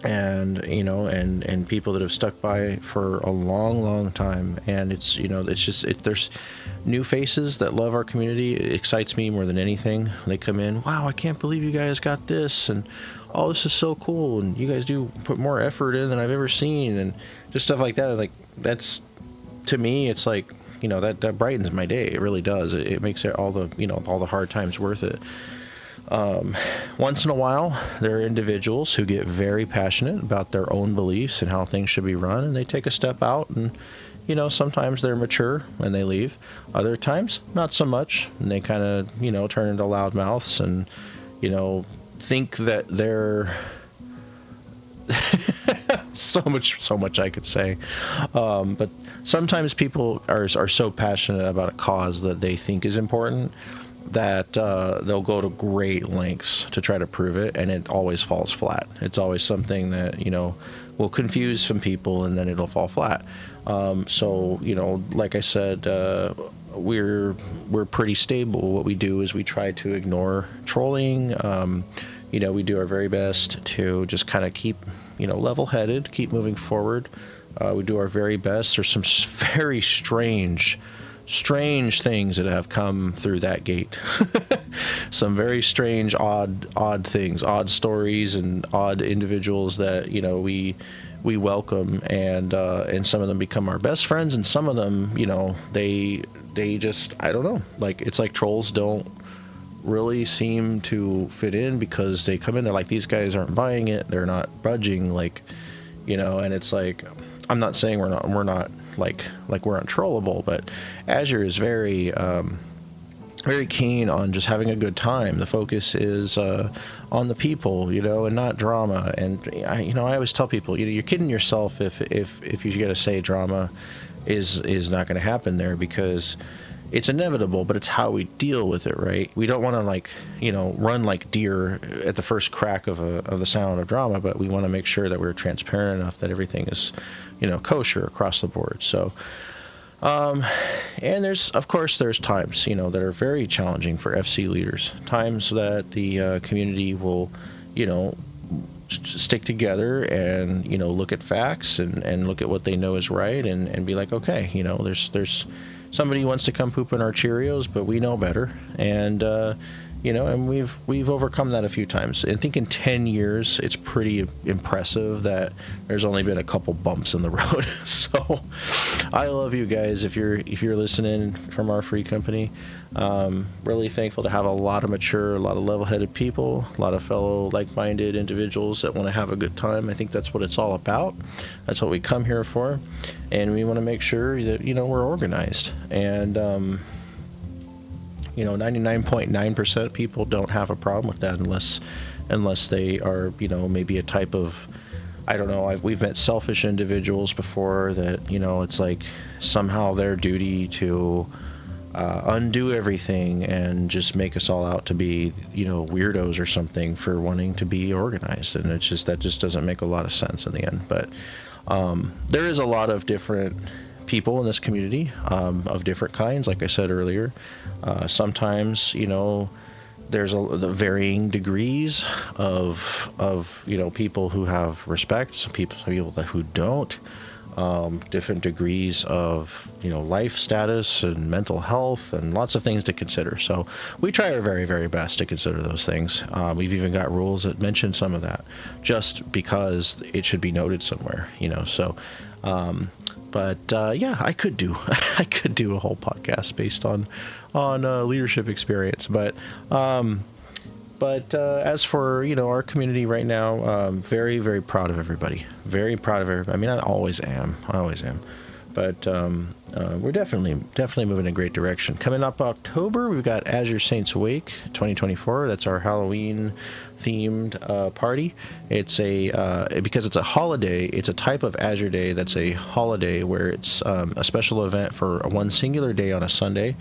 and and people that have stuck by for a long time, and there's new faces that love our community. It excites me more than anything. They come in, wow, I can't believe you guys got this, and oh, this is so cool, and you guys do put more effort in than I've ever seen, and just stuff like that. Like, that's, to me, it's like, that brightens my day. It really does. It makes all the hard times worth it. Once in a while, there are individuals who get very passionate about their own beliefs and how things should be run, and they take a step out, and sometimes they're mature and they leave. Other times, not so much, and they kind of turn into loudmouths and think that they're so much I could say, but sometimes people are so passionate about a cause that they think is important that they'll go to great lengths to try to prove it, and it always falls flat. It's always something that will confuse some people, and then it'll fall flat. So like I said, we're pretty stable. What we do is we try to ignore trolling. We do our very best to just kind of keep level-headed, keep moving forward. We do our very best. There's some very strange things that have come through that gate. Some very strange, odd things, odd stories, and odd individuals that we welcome, and some of them become our best friends, and some of them they just, I don't know, like, it's like trolls don't really seem to fit in, because they come in, they're like, these guys aren't buying it, they're not budging, like, and it's like, I'm not saying we're not like we're untrollable, but Azure is very very keen on just having a good time. The focus is on the people, and not drama. And I always tell people, you're kidding yourself if you gotta say drama is not going to happen there, because it's inevitable, but it's how we deal with it, right? We don't want to run like deer at the first crack of the sound of drama, but we want to make sure that we're transparent enough that everything is kosher across the board. So and there's times that are very challenging for FC leaders, times that the community will stick together and look at facts and look at what they know is right, and be like, okay, there's somebody wants to come poop in our Cheerios, but we know better, and and we've overcome that a few times. I think in 10 years, it's pretty impressive that there's only been a couple bumps in the road. So I love you guys if you're listening from our free company. Really thankful to have a lot of mature, a lot of level-headed people, a lot of fellow like-minded individuals that want to have a good time. I think that's what it's all about. That's what we come here for, and we want to make sure that we're organized, and 99.9% of people don't have a problem with that, unless they are maybe a type of, I don't know, we've met selfish individuals before that it's like somehow their duty to undo everything and just make us all out to be weirdos or something for wanting to be organized, and that just doesn't make a lot of sense in the end. But there is a lot of different people in this community, of different kinds, like I said earlier. Sometimes there's the varying degrees of people who have respect, some people who don't, different degrees of life status and mental health, and lots of things to consider. So we try our very, very best to consider those things. We've even got rules that mention some of that, just because it should be noted somewhere. So but yeah, I could do a whole podcast based on leadership experience. But as for our community right now, very, very proud of everybody. Very proud of everybody. I mean, I always am. But we're definitely moving in a great direction. Coming up October, we've got Azure Saints Awake 2024. That's our Halloween themed party. It's because it's a holiday, it's a type of Azure Day that's a holiday where it's a special event for one singular day on a Sunday.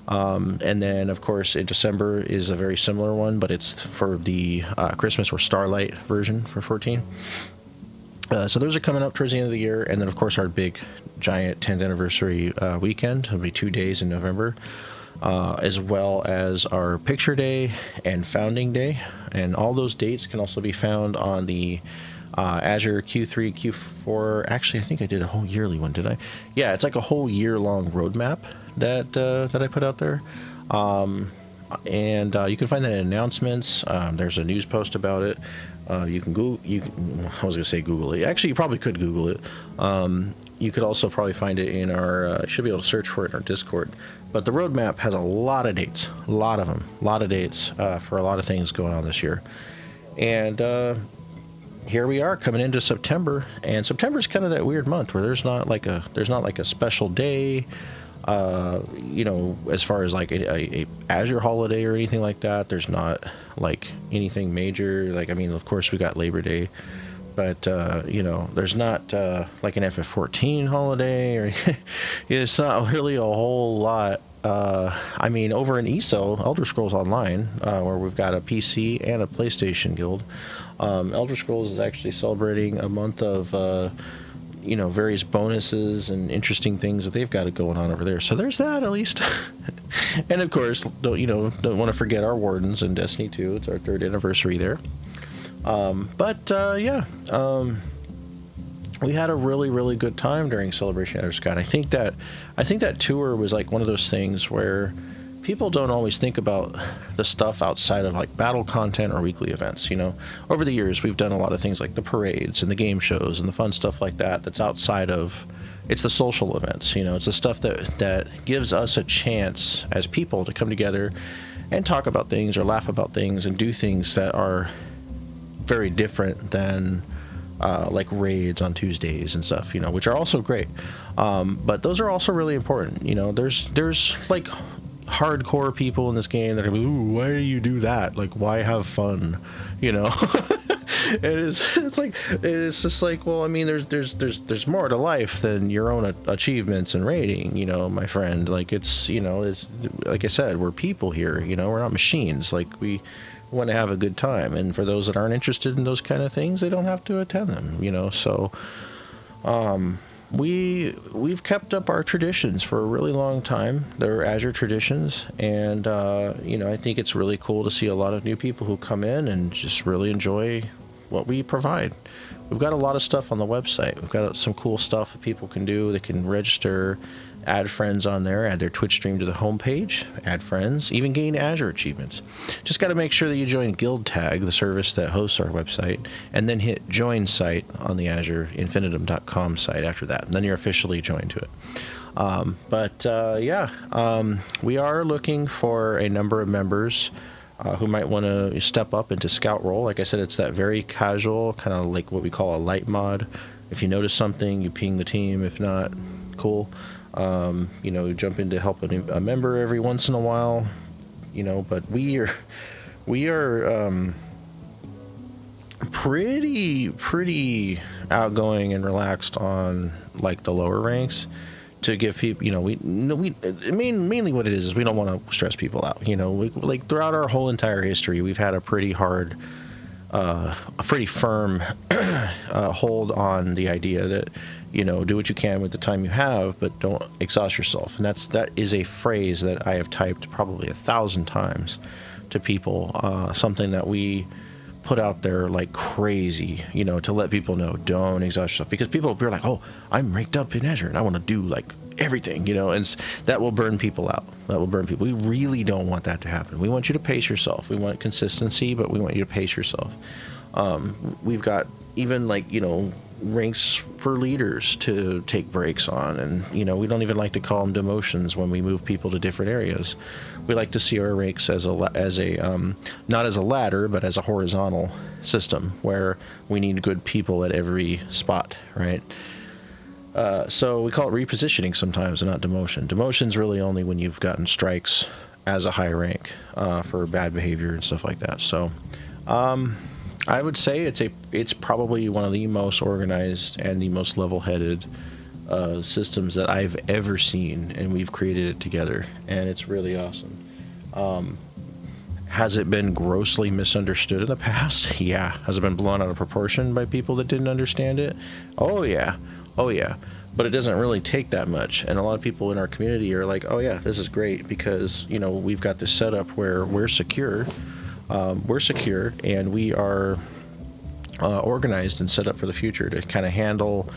And then, of course, in December is a very similar one, but it's for the Christmas or Starlight version for 14. So those are coming up towards the end of the year. And then, of course, our big, giant 10th anniversary weekend. It'll be 2 days in November, as well as our Picture Day and Founding Day. And all those dates can also be found on the Azure Q3, Q4. Actually, I think I did a whole yearly one, did I? Yeah, it's like a whole year-long roadmap that I put out there. and you can find that in announcements. There's a news post about it. You can Google. I was gonna say Google it. Actually, you probably could Google it. You could also probably find it in our. Should be able to search for it in our Discord. But the roadmap has a lot of dates, a lot of them, a lot of dates for a lot of things going on this year, and here we are coming into September. And September is kind of that weird month where there's not like a special day. As far as like a Azure holiday or anything like that, there's not like anything major. Like, I mean, of course we got Labor Day, but there's not like an FF14 holiday, or it's not really a whole lot. I mean, over in ESO, Elder Scrolls Online, where we've got a PC and a PlayStation guild, Elder Scrolls is actually celebrating a month of various bonuses and interesting things that they've got going on over there. So there's that, at least. And of course, don't want to forget our Wardens in Destiny 2. It's our 3rd anniversary there. We had a really, really good time during Celebration at Sky. I think that tour was like one of those things where people don't always think about the stuff outside of like battle content or weekly events. Over the years we've done a lot of things like the parades and the game shows and the fun stuff like that. That's outside of, it's the social events. It's the stuff that gives us a chance as people to come together and talk about things or laugh about things and do things that are very different than like raids on Tuesdays and stuff, which are also great. But those are also really important. There's like hardcore people in this game that are, ooh, why do you do that? Like, why have fun? It's just like, well, I mean, there's more to life than your own achievements and rating, my friend. Like, it's like I said, we're people here, we're not machines. Like, we want to have a good time, and for those that aren't interested in those kind of things, they don't have to attend them. So we've kept up our traditions for a really long time. They're Azure traditions, and I think it's really cool to see a lot of new people who come in and just really enjoy what we provide. We've got a lot of stuff on the website. We've got some cool stuff that people can do. They can register, add friends on there, add their Twitch stream to the homepage, add friends, even gain Azure achievements. Just got to make sure that you join Guild Tag, the service that hosts our website, and then hit join site on the Azure Infinitum.com site after that. And then you're officially joined to it. We are looking for a number of members who might want to step up into scout role. Like I said, it's that very casual, kind of like what we call a light mod. If you notice something, you ping the team. If not, cool. Jump in to help a member every once in a while, but we are pretty outgoing and relaxed on like the lower ranks to give people, mainly what it is we don't want to stress people out. Like throughout our whole entire history, we've had a pretty hard, a pretty firm hold on the idea that, do what you can with the time you have, but don't exhaust yourself. And that is a phrase that I have typed probably 1,000 times to people, something that we put out there like crazy, to let people know, don't exhaust yourself, because people are like, oh, I'm raked up in Azure and I want to do like everything, and that will burn people out. We really don't want that to happen. We want you to pace yourself. We want consistency, but we want you to pace yourself. We've got even like, ranks for leaders to take breaks on, and we don't even like to call them demotions when we move people to different areas. We like to see our ranks as a not as a ladder, but as a horizontal system where we need good people at every spot, right? So we call it repositioning sometimes, and not demotion. Demotion's really only when you've gotten strikes as a high rank for bad behavior and stuff like that. So I would say it's probably one of the most organized and the most level-headed systems that I've ever seen, and we've created it together, and it's really awesome. Has it been grossly misunderstood in the past? Yeah. Has it been blown out of proportion by people that didn't understand it? Oh yeah. But it doesn't really take that much, and a lot of people in our community are like, oh yeah, this is great, because we've got this setup where we're secure. And we are organized and set up for the future to kind of handle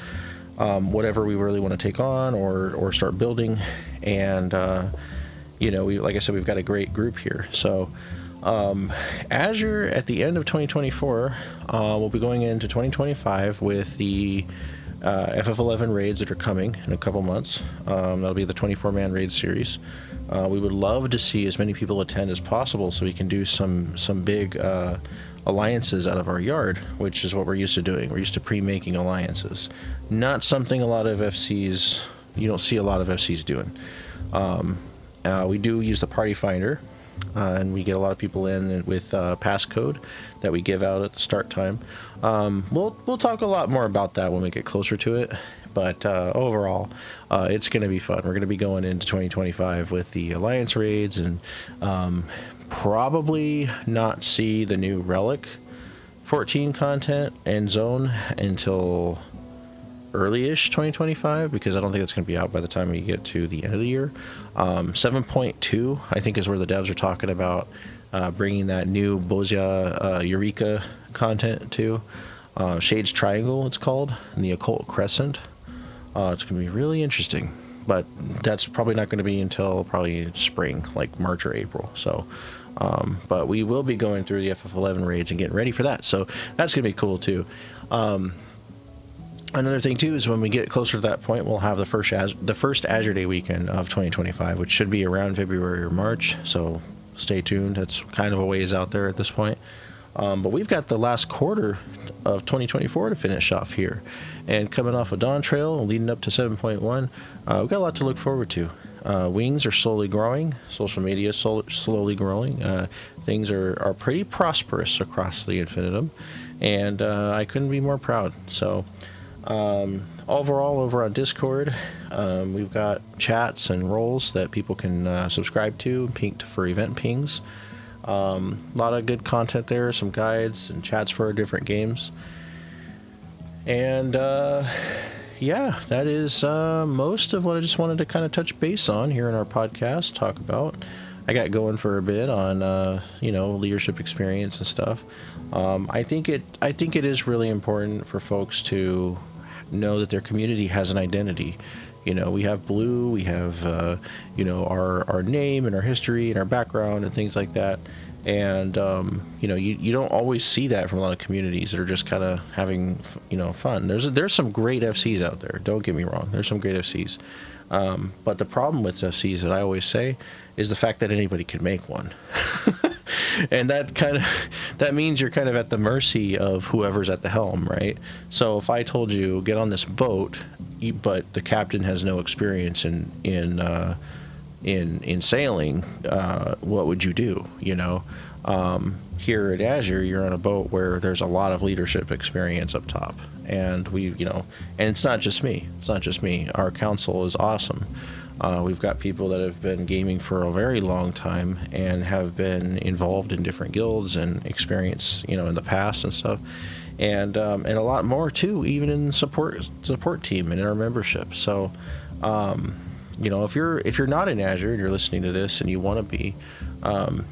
whatever we really want to take on or start building. And like I said, we've got a great group here. So Azure at the end of 2024, we'll be going into 2025 with the FF11 raids that are coming in a couple months. That'll be the 24-man raid series. We would love to see as many people attend as possible so we can do some big alliances out of our yard, which is what we're used to doing. We're used to pre-making alliances. Not something a lot of FCs, you don't see a lot of FCs doing. We do use the party finder, and we get a lot of people in with passcode that we give out at the start time. We'll talk a lot more about that when we get closer to it, but overall, it's going to be fun. We're going to be going into 2025 with the alliance raids, and probably not see the new Relic 14 content and zone until early-ish 2025, because I don't think it's going to be out by the time we get to the end of the year. 7.2 I think is where the devs are talking about bringing that new Bozia Eureka content to. Shades Triangle it's called, and the Occult Crescent. It's going to be really interesting, but that's probably not going to be until probably spring, like March or April. So but we will be going through the FF11 raids and getting ready for that, so that's going to be cool too. Another thing too is when we get closer to that point, we'll have the first Azure Day weekend of 2025, which should be around February or March. So stay tuned. It's kind of a ways out there at this point. But we've got the last quarter of 2024 to finish off here, and coming off of Dawn Trail and leading up to 7.1, we've got a lot to look forward to. Wings are slowly growing. Social media slowly growing. Things are pretty prosperous across the Infinitum, and I couldn't be more proud. So. Overall, over on Discord, we've got chats and roles that people can subscribe to, pinged for event pings. A lot of good content there, some guides and chats for different games. And yeah, that is most of what I just wanted to kind of touch base on here in our podcast, talk about. I got going for a bit on leadership experience and stuff. I think it is really important for folks to know that their community has an identity. We have Blue, we have our name and our history and our background and things like that. And you don't always see that from a lot of communities that are just kind of having fun. There's some great FCs out there. Don't get me wrong. There's some great FCs. But the problem with FCs that I always say is the fact that anybody can make one. And that means you're kind of at the mercy of whoever's at the helm, right? So if I told you get on this boat, but the captain has no experience in sailing, what would you do? Here at Azure, you're on a boat where there's a lot of leadership experience up top, and and it's not just me. Our council is awesome. We've got people that have been gaming for a very long time and have been involved in different guilds and experience, in the past and stuff, and a lot more too, even in support team and in our membership. So, if you're not in Azure and you're listening to this and you want to be,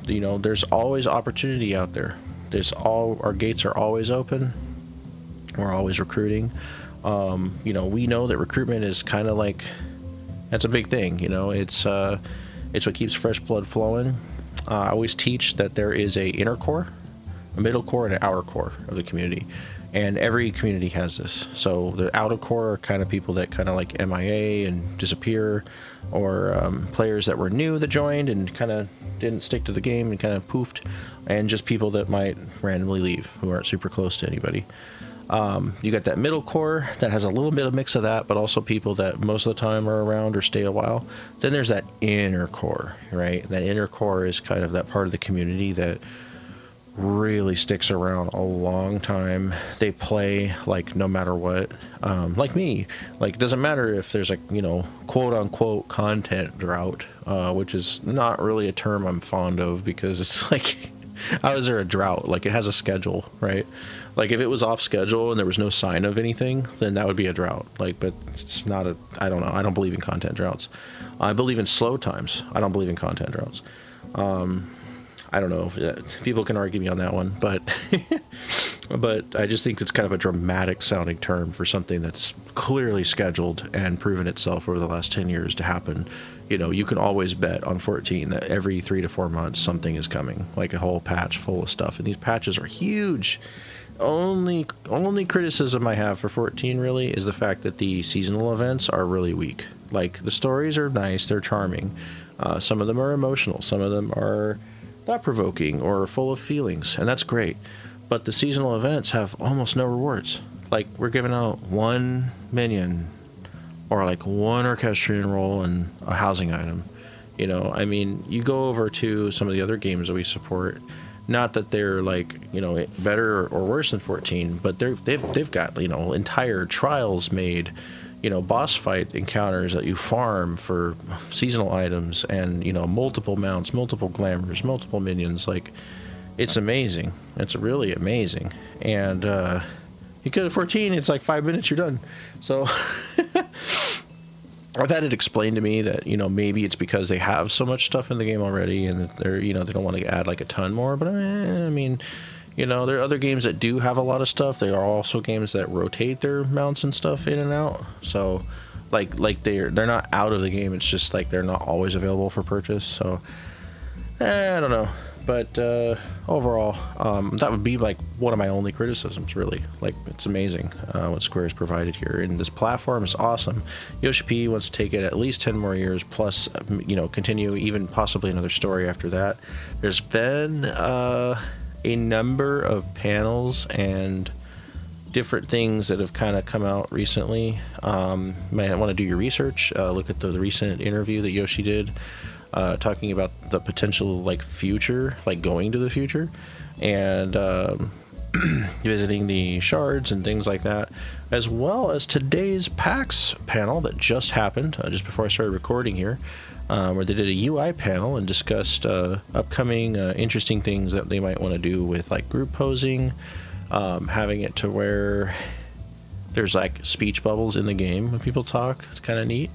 there's always opportunity out there. Our gates are always open. We're always recruiting. We know that recruitment is kind of like, that's a big thing. It's what keeps fresh blood flowing. I always teach that there is a inner core, a middle core, and an outer core of the community. And every community has this. So the outer core are kind of people that kind of like MIA and disappear, or players that were new that joined and kind of didn't stick to the game and kind of poofed, and just people that might randomly leave who aren't super close to anybody. You got that middle core that has a little bit of mix of that, but also people that most of the time are around or stay a while. Then there's that inner core, right? That inner core is kind of that part of the community that really sticks around a long time. They play like no matter what. Like me, like it doesn't matter if there's a quote unquote content drought, which is not really a term I'm fond of, because it's like, how is there a drought? Like, it has a schedule, right? Like, if it was off schedule and there was no sign of anything, then that would be a drought. Like, but it's not I don't know. I don't believe in content droughts. I believe in slow times. I don't believe in content droughts. I don't know. People can argue me on that one, but But I just think it's kind of a dramatic sounding term for something that's clearly scheduled and proven itself over the last 10 years to happen. You know, you can always bet on 14 that every 3 to 4 months something is coming, like a whole patch full of stuff. And these patches are huge. Only criticism I have for 14 really is the fact that the seasonal events are really weak. Like, the stories are nice, they're charming. Some of them are emotional, some of them are thought-provoking or full of feelings, and that's great. But the seasonal events have almost no rewards. Like, we're giving out 1 minion or like 1 orchestrion roll and a housing item. You know, I mean, you go over to some of the other games that we support. Not that they're like, you know, better or worse than 14, but they've got, you know, entire trials made, you know, boss fight encounters that you farm for seasonal items, and, you know, multiple mounts, multiple glamours, multiple minions. Like, it's amazing. It's really amazing. And you get a 14, it's like 5 minutes, you're done. So I've had it explained to me that, you know, maybe it's because they have so much stuff in the game already, and that they're, you know, they don't want to add like a ton more. But I mean, you know, there are other games that do have a lot of stuff. There are also games that rotate their mounts and stuff in and out. So like they're not out of the game. It's just like they're not always available for purchase. So I don't know. But overall, that would be like one of my only criticisms, really. Like, it's amazing what Square's provided here, and this platform is awesome. Yoshi P wants to take it at least 10 more years, plus, you know, continue even possibly another story after that. There's been a number of panels and different things that have kind of come out recently. Might want to do your research, look at the recent interview that Yoshi did. Talking about the potential, like, future, like going to the future, and visiting the shards and things like that, as well as today's PAX panel that just happened just before I started recording here, where they did a UI panel and discussed upcoming interesting things that they might want to do with, like, group posing, having it to where there's like speech bubbles in the game when people talk. It's kind of neat.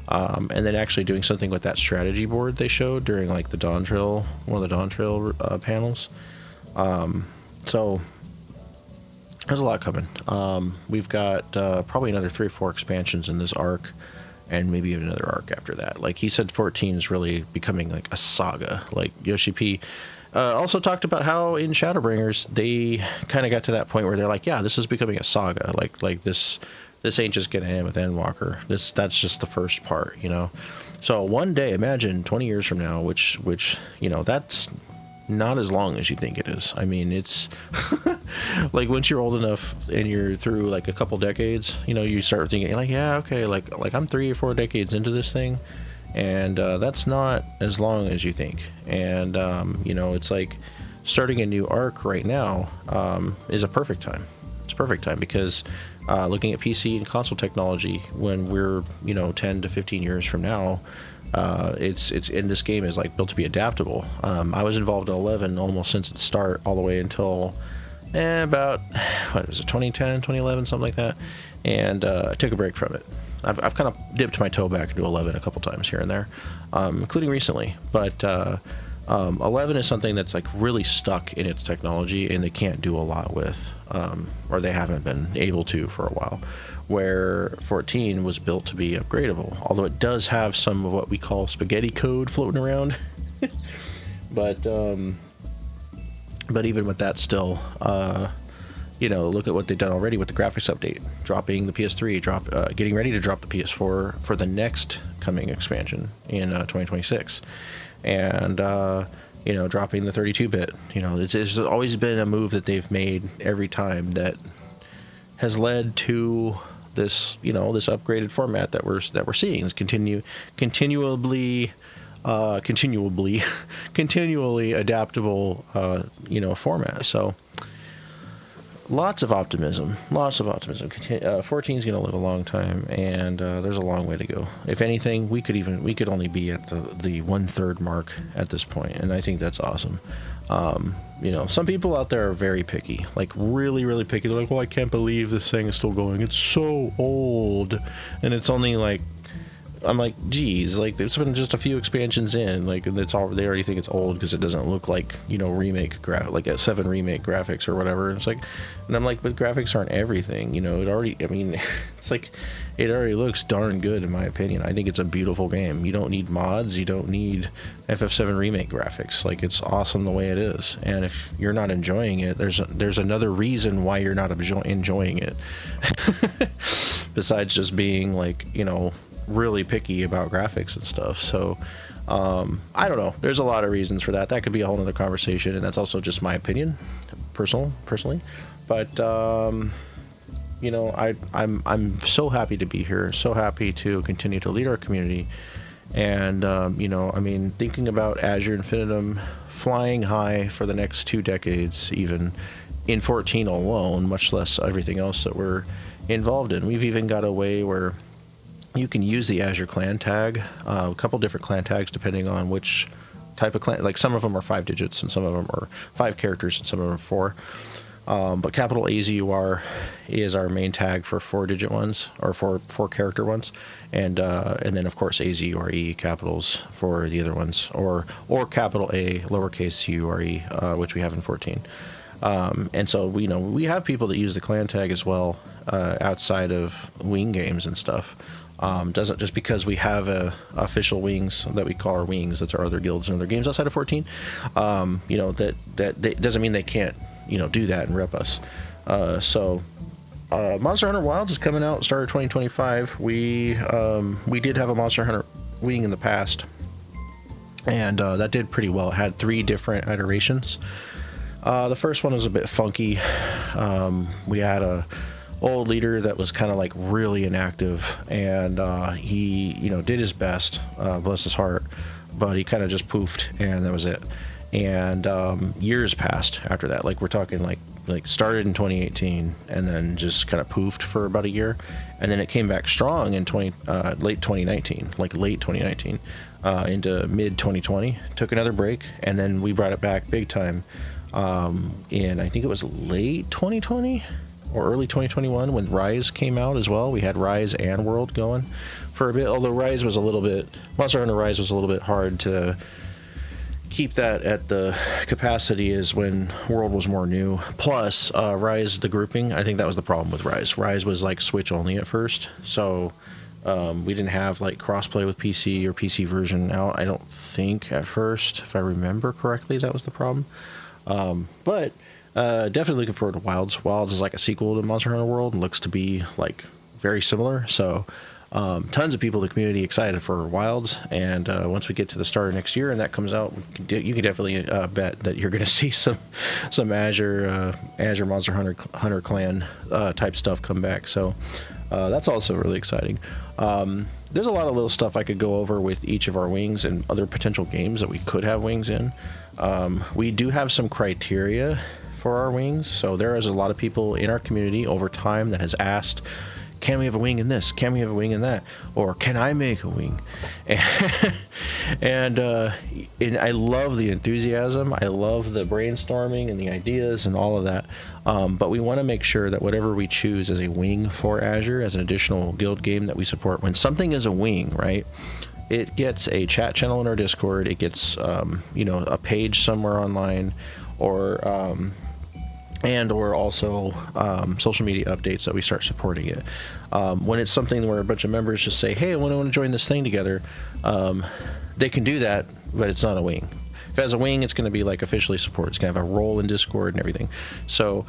And then actually doing something with that strategy board they showed during like the Dawn Trail, one of the Dawn Trail panels. So there's a lot coming. We've got probably another 3 or 4 expansions in this arc, and maybe even another arc after that. Like he said, 14 is really becoming like a saga. Like Yoshi P also talked about how in Shadowbringers they kind of got to that point where they're like, yeah, this is becoming a saga. Like this ain't just gonna end with Endwalker. That's just the first part, you know. So one day, imagine 20 years from now, which you know, that's not as long as you think it is. I mean, it's like once you're old enough and you're through like a couple decades, you know, you start thinking like, yeah, okay, like I'm 3 or 4 decades into this thing, and that's not as long as you think. And you know, it's like starting a new arc right now is a perfect time. It's a perfect time because looking at PC and console technology when we're, you know, 10 to 15 years from now, it's in this game is like built to be adaptable. I was involved in 11 almost since its start all the way until about, what was it, 2010, 2011, something like that, and I took a break from it. I've kind of dipped my toe back into 11 a couple times here and there, including recently, but 11 is something that's like really stuck in its technology and they can't do a lot with, or they haven't been able to for a while, where 14 was built to be upgradable, although it does have some of what we call spaghetti code floating around. but even with that still, you know, look at what they've done already with the graphics update, dropping the PS3, getting ready to drop the PS4 for the next coming expansion in 2026. And you know, dropping the 32-bit, you know, it's always been a move that they've made every time that has led to this, you know, this upgraded format that we're seeing. It's continually adaptable, you know, format. So lots of optimism. 14 is going to live a long time, and there's a long way to go. If anything, we could only be at the 1/3 mark at this point, and I think that's awesome. You know, some people out there are very picky, like really, really picky. They're like, well, I can't believe this thing is still going. It's so old, and it's only like I'm like, geez, like it's been just a few expansions in, like, and it's all, they already think it's old because it doesn't look like, you know, like a 7 remake graphics or whatever. It's like, and I'm like, but graphics aren't everything, you know. It already, I mean, it's like, it already looks darn good in my opinion. I think it's a beautiful game. You don't need mods, you don't need FF7 remake graphics. Like, it's awesome the way it is. And if you're not enjoying it, there's another reason why you're not enjoying it. Besides just being like, you know, really picky about graphics and stuff. So I don't know, there's a lot of reasons for that. That could be a whole nother conversation, and that's also just my opinion, personally. But you know, I'm so happy to be here, so happy to continue to lead our community. And you know, I mean, thinking about Azure Infinitum flying high for the next 2 decades, even in 14 alone, much less everything else that we're involved in. We've even got a way where you can use the Azure clan tag, a couple different clan tags depending on which type of clan. Like, some of them are 5 digits and some of them are 5 characters and some of them are 4. But capital AZUR is our main tag for 4-digit ones, or 4 character ones, and then of course AZURE capitals for the other ones, or capital A lowercase URE, which we have in 14. And so we have people that use the clan tag as well, outside of wing games and stuff. Doesn't, just because we have official wings that we call our wings, that's our other guilds and other games outside of 14, you know, that doesn't mean they can't, you know, do that and rep us. So Monster Hunter Wilds is coming out, started 2025. We did have a Monster Hunter wing in the past, and that did pretty well. It had 3 different iterations. The first one was a bit funky. We had a old leader that was kind of like really inactive, and he, you know, did his best, bless his heart, but he kind of just poofed, and that was it. And years passed after that. Like, we're talking like started in 2018 and then just kind of poofed for about a year, and then it came back strong in late 2019, into mid 2020. Took another break, and then we brought it back big time in, I think it was late 2020 or early 2021 when Rise came out as well. We had Rise and World going for a bit, although Rise was a little bit, Monster Hunter Rise was a little bit hard to keep that at the capacity as when World was more new. Plus, Rise, the grouping, I think that was the problem with Rise. Rise was like Switch only at first, so we didn't have like crossplay with PC or PC version out, I don't think, at first. If I remember correctly, that was the problem. But definitely looking forward to Wilds. Wilds is like a sequel to Monster Hunter World and looks to be like very similar. So tons of people in the community excited for Wilds. And once we get to the start of next year and that comes out, you can definitely bet that you're going to see some Azure Monster Hunter Clan type stuff come back. So that's also really exciting. There's a lot of little stuff I could go over with each of our wings and other potential games that we could have wings in. We do have some criteria for our wings, so there is a lot of people in our community over time that has asked, can we have a wing in this? Can we have a wing in that? Or can I make a wing? And I love the enthusiasm. I love the brainstorming and the ideas and all of that. But we want to make sure that whatever we choose as a wing for Azure, as an additional guild game that we support, when something is a wing, right, it gets a chat channel in our Discord. It gets, a page somewhere online, or or also social media updates that we start supporting it. When it's something where a bunch of members just say, hey, I want to join this thing together, they can do that, but it's not a wing. If it has a wing, it's going to be like officially supported. It's going to have a role in Discord and everything. So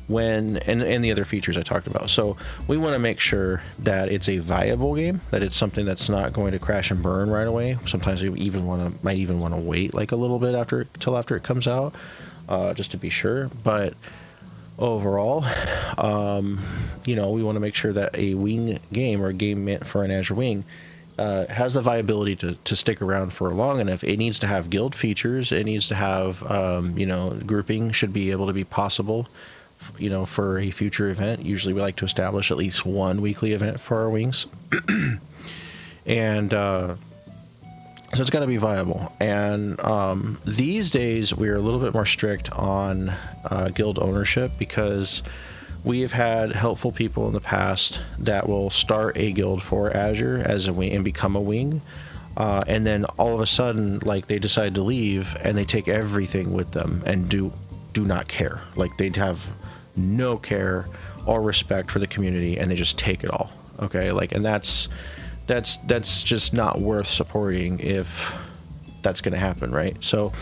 and the other features I talked about. So we want to make sure that it's a viable game, that it's something that's not going to crash and burn right away. Sometimes we might even want to wait like a little bit till after it comes out, just to be sure. But overall, we want to make sure that a wing game, or a game meant for an Azure wing, has the viability to stick around for long enough. It needs to have guild features. It needs to have, grouping should be able to be possible, for a future event. Usually we like to establish at least one weekly event for our wings. And so it's got to be viable. And these days we're a little bit more strict on guild ownership, because we have had helpful people in the past that will start a guild for Azure as a wing and become a wing. And then all of a sudden, like, they decide to leave and they take everything with them and do not care. Like, they'd have no care or respect for the community, and they just take it all. Okay, like, and that's just not worth supporting if that's going to happen, right? So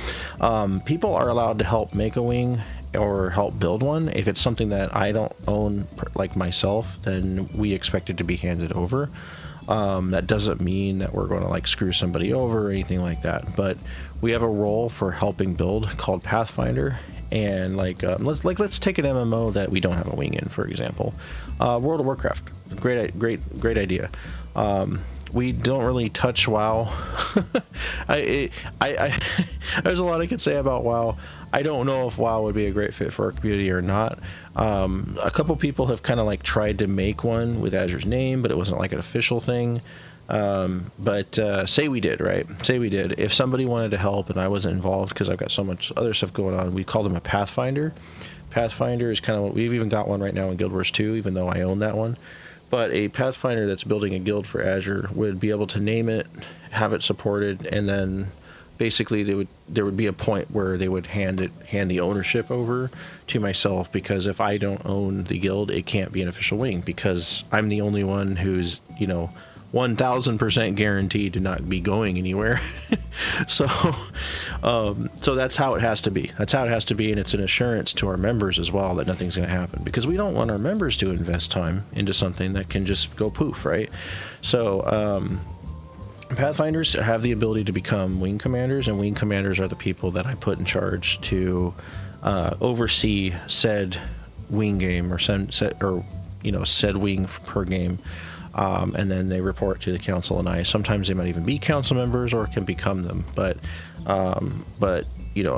people are allowed to help make a wing or help build one. If it's something that I don't own, like myself, then we expect it to be handed over. That doesn't mean that we're going to like screw somebody over or anything like that, but we have a role for helping build called Pathfinder. And like let's take an MMO that we don't have a wing in, for example, World of Warcraft. Great idea. We don't really touch WoW. There's a lot I could say about WoW. I don't know if WoW would be a great fit for our community or not. A couple people have kind of like tried to make one with Azure's name, but it wasn't like an official thing. But say we did, right? Say we did. If somebody wanted to help and I wasn't involved because I've got so much other stuff going on, we call them a Pathfinder. Pathfinder is kind of what we've even got one right now in Guild Wars 2, even though I own that one. But a Pathfinder that's building a guild for Azure would be able to name it, have it supported, and then basically there would be a point where they would hand the ownership over to myself, because if I don't own the guild, it can't be an official wing, because I'm the only one who's 1000% guaranteed to not be going anywhere. So that's how it has to be. That's how it has to be, and it's an assurance to our members as well that nothing's going to happen, because we don't want our members to invest time into something that can just go poof, right? So Pathfinders have the ability to become wing commanders, and wing commanders are the people that I put in charge to oversee said wing game, or said wing per game. And then they report to the council and I. Sometimes they might even be council members or can become them. But a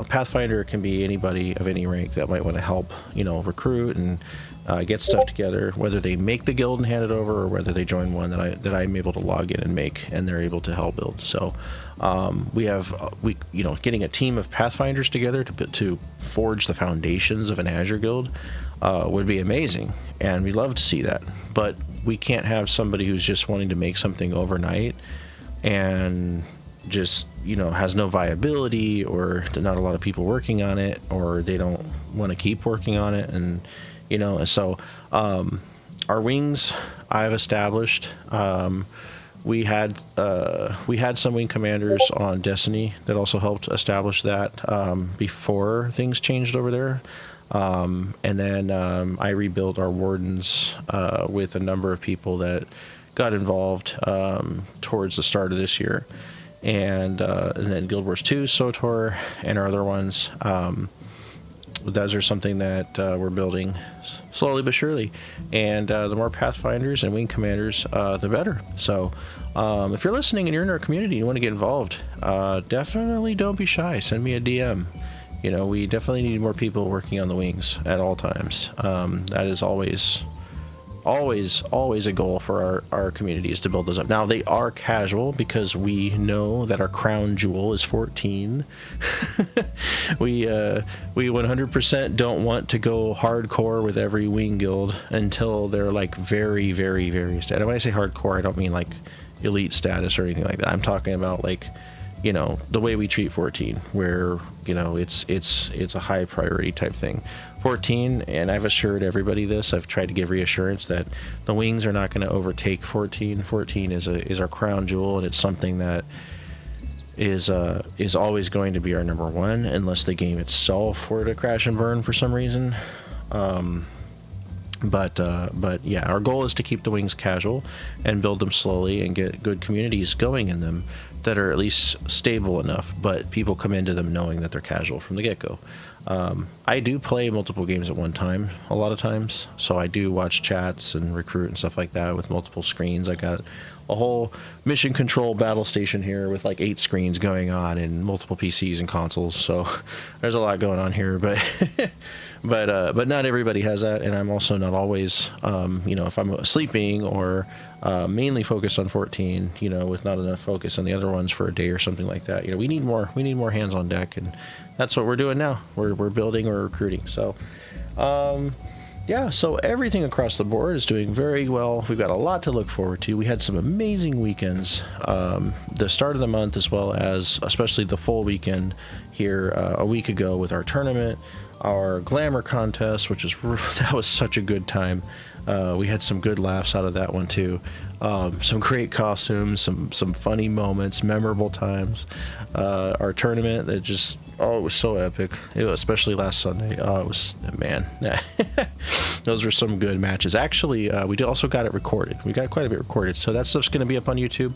Pathfinder can be anybody of any rank that might want to help, recruit and get stuff together, whether they make the guild and hand it over, or whether they join one that I'm able to log in and make, and they're able to help build. So getting a team of Pathfinders together to forge the foundations of an Azure guild would be amazing, and we'd love to see that. But we can't have somebody who's just wanting to make something overnight and just has no viability, or not a lot of people working on it, or they don't want to keep working on it. And so our wings I've established. We had some wing commanders on Destiny that also helped establish that before things changed over there. And then I rebuilt our wardens with a number of people that got involved towards the start of this year. And then Guild Wars 2, SOTOR, and our other ones. Those are something that we're building slowly but surely. And the more Pathfinders and wing commanders, the better. So if you're listening and you're in our community and you want to get involved, definitely don't be shy. Send me a DM. We definitely need more people working on the wings at all times. That is always a goal for our community, is to build those up. Now, they are casual because we know that our crown jewel is 14. We 100% don't want to go hardcore with every wing guild until they're like very, very, very status. And when I say hardcore, I don't mean like elite status or anything like that. I'm talking about like, the way we treat 14, where, it's a high priority type thing. 14, and I've assured everybody this, I've tried to give reassurance that the wings are not going to overtake 14. 14 is our crown jewel, and it's something that is always going to be our number one, unless the game itself were to crash and burn for some reason. But yeah, our goal is to keep the wings casual and build them slowly and get good communities going in them that are at least stable enough, but people come into them knowing that they're casual from the get-go. I do play multiple games at one time a lot of times, so I do watch chats and recruit and stuff like that with multiple screens. I got a whole mission control battle station here with like 8 screens going on and multiple PCs and consoles, so there's a lot going on here. But but not everybody has that, and I'm also not always if I'm sleeping or mainly focused on 14, with not enough focus on the other ones for a day or something like that. We need more hands on deck, and that's what we're doing now. We're building or recruiting. So yeah, so everything across the board is doing very well. We've got a lot to look forward to. We had some amazing weekends, the start of the month, as well as especially the full weekend here a week ago with our tournament, our glamour contest, that was such a good time. We had some good laughs out of that one too. Some great costumes, some funny moments, memorable times. Our tournament that it was so epic. Especially last Sunday. It was, man, those were some good matches. Actually, we also got it recorded. We got quite a bit recorded, so that stuff's going to be up on YouTube.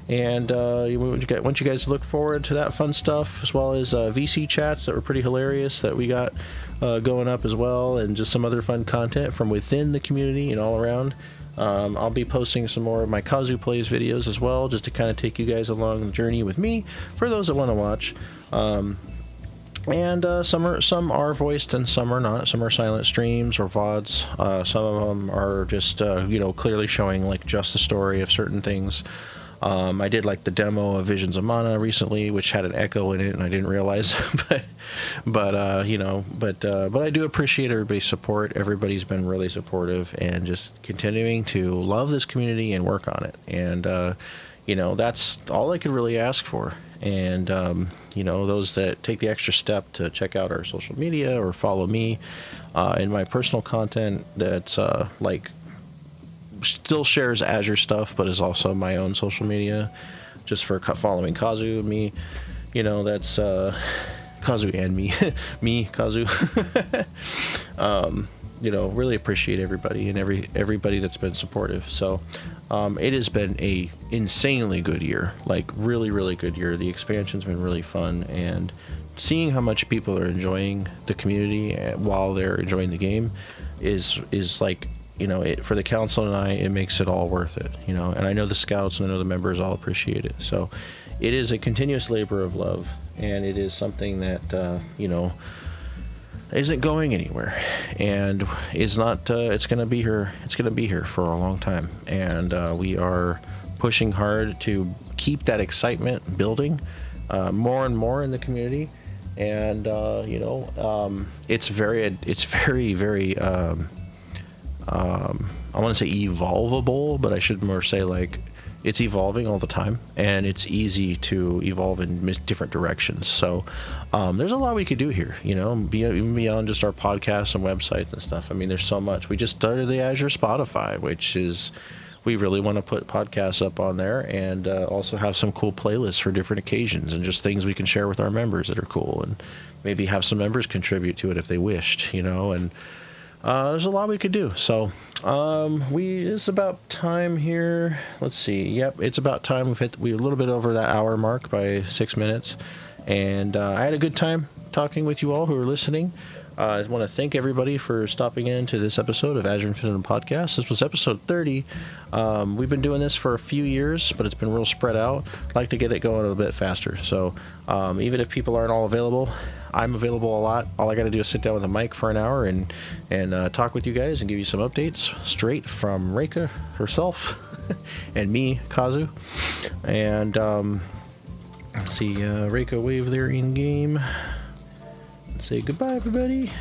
And want you guys to look forward to that fun stuff, as well as VC chats that were pretty hilarious that we got going up as well, and just some other fun content from within the community and all around. I'll be posting some more of my Kazu Plays videos as well, just to kind of take you guys along the journey with me, for those that want to watch. And some are voiced and some are not. Some are silent streams or VODs. Some of them are just clearly showing like just the story of certain things. I did like the demo of Visions of Mana recently, which had an echo in it, and I didn't realize. but I do appreciate everybody's support. Everybody's been really supportive and just continuing to love this community and work on it. And that's all I could really ask for. And those that take the extra step to check out our social media or follow me in my personal content that's still shares Azure stuff, but is also my own social media, just for following Kazu and me. That's Kazu and me, Kazu. Really appreciate everybody and everybody that's been supportive. So it has been a insanely good year, like really, really good year. The expansion's been really fun, and seeing how much people are enjoying the community while they're enjoying the game is like, for the council and it makes it all worth it, and I know the scouts and I know the members all appreciate it. So it is a continuous labor of love, and it is something that, isn't going anywhere, and is not, it's going to be here. It's going to be here for a long time. And, we are pushing hard to keep that excitement building, more and more in the community. And, it's very, very, I want to say evolvable, but I should more say like it's evolving all the time, and it's easy to evolve in different directions. So there's a lot we could do here, even beyond just our podcasts and websites and stuff. I mean, there's so much. We just started the Azure Spotify, which is, we really want to put podcasts up on there, and also have some cool playlists for different occasions and just things we can share with our members that are cool, and maybe have some members contribute to it if they wished, and there's a lot we could do. So it's about time here. Let's see. Yep, it's about time. We're a little bit over that hour mark by 6 minutes, and I had a good time talking with you all who are listening. I want to thank everybody for stopping in to this episode of Azure Infinitum Podcast. This was episode 30. We've been doing this for a few years, but it's been real spread out. I'd like to get it going a little bit faster. So even if people aren't all available, I'm available a lot. All I got to do is sit down with a mic for an hour and talk with you guys and give you some updates straight from Reika herself and me, Kazu. And see Reika wave there in game. Say goodbye, everybody.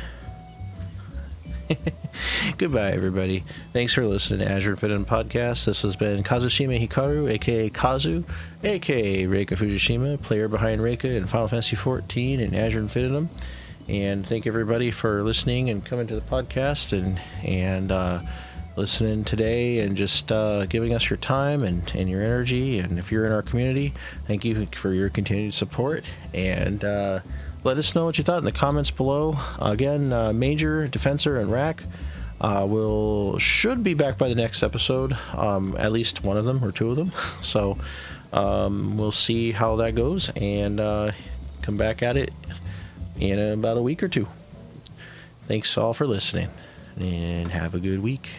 Goodbye, everybody. Thanks for listening to Azure Infinitum Podcast. This has been Kazushime Hikaru, aka Kazu, aka Reika Fujishima, player behind Reika in Final Fantasy XIV and Azure Infinitum. And thank everybody for listening and coming to the podcast and listening today, and just giving us your time and your energy. And if you're in our community, thank you for your continued support. And let us know what you thought in the comments below. Again, Major, Defensor, and Rack should be back by the next episode. At least one of them or two of them. So we'll see how that goes, and come back at it in about a week or two. Thanks all for listening, and have a good week.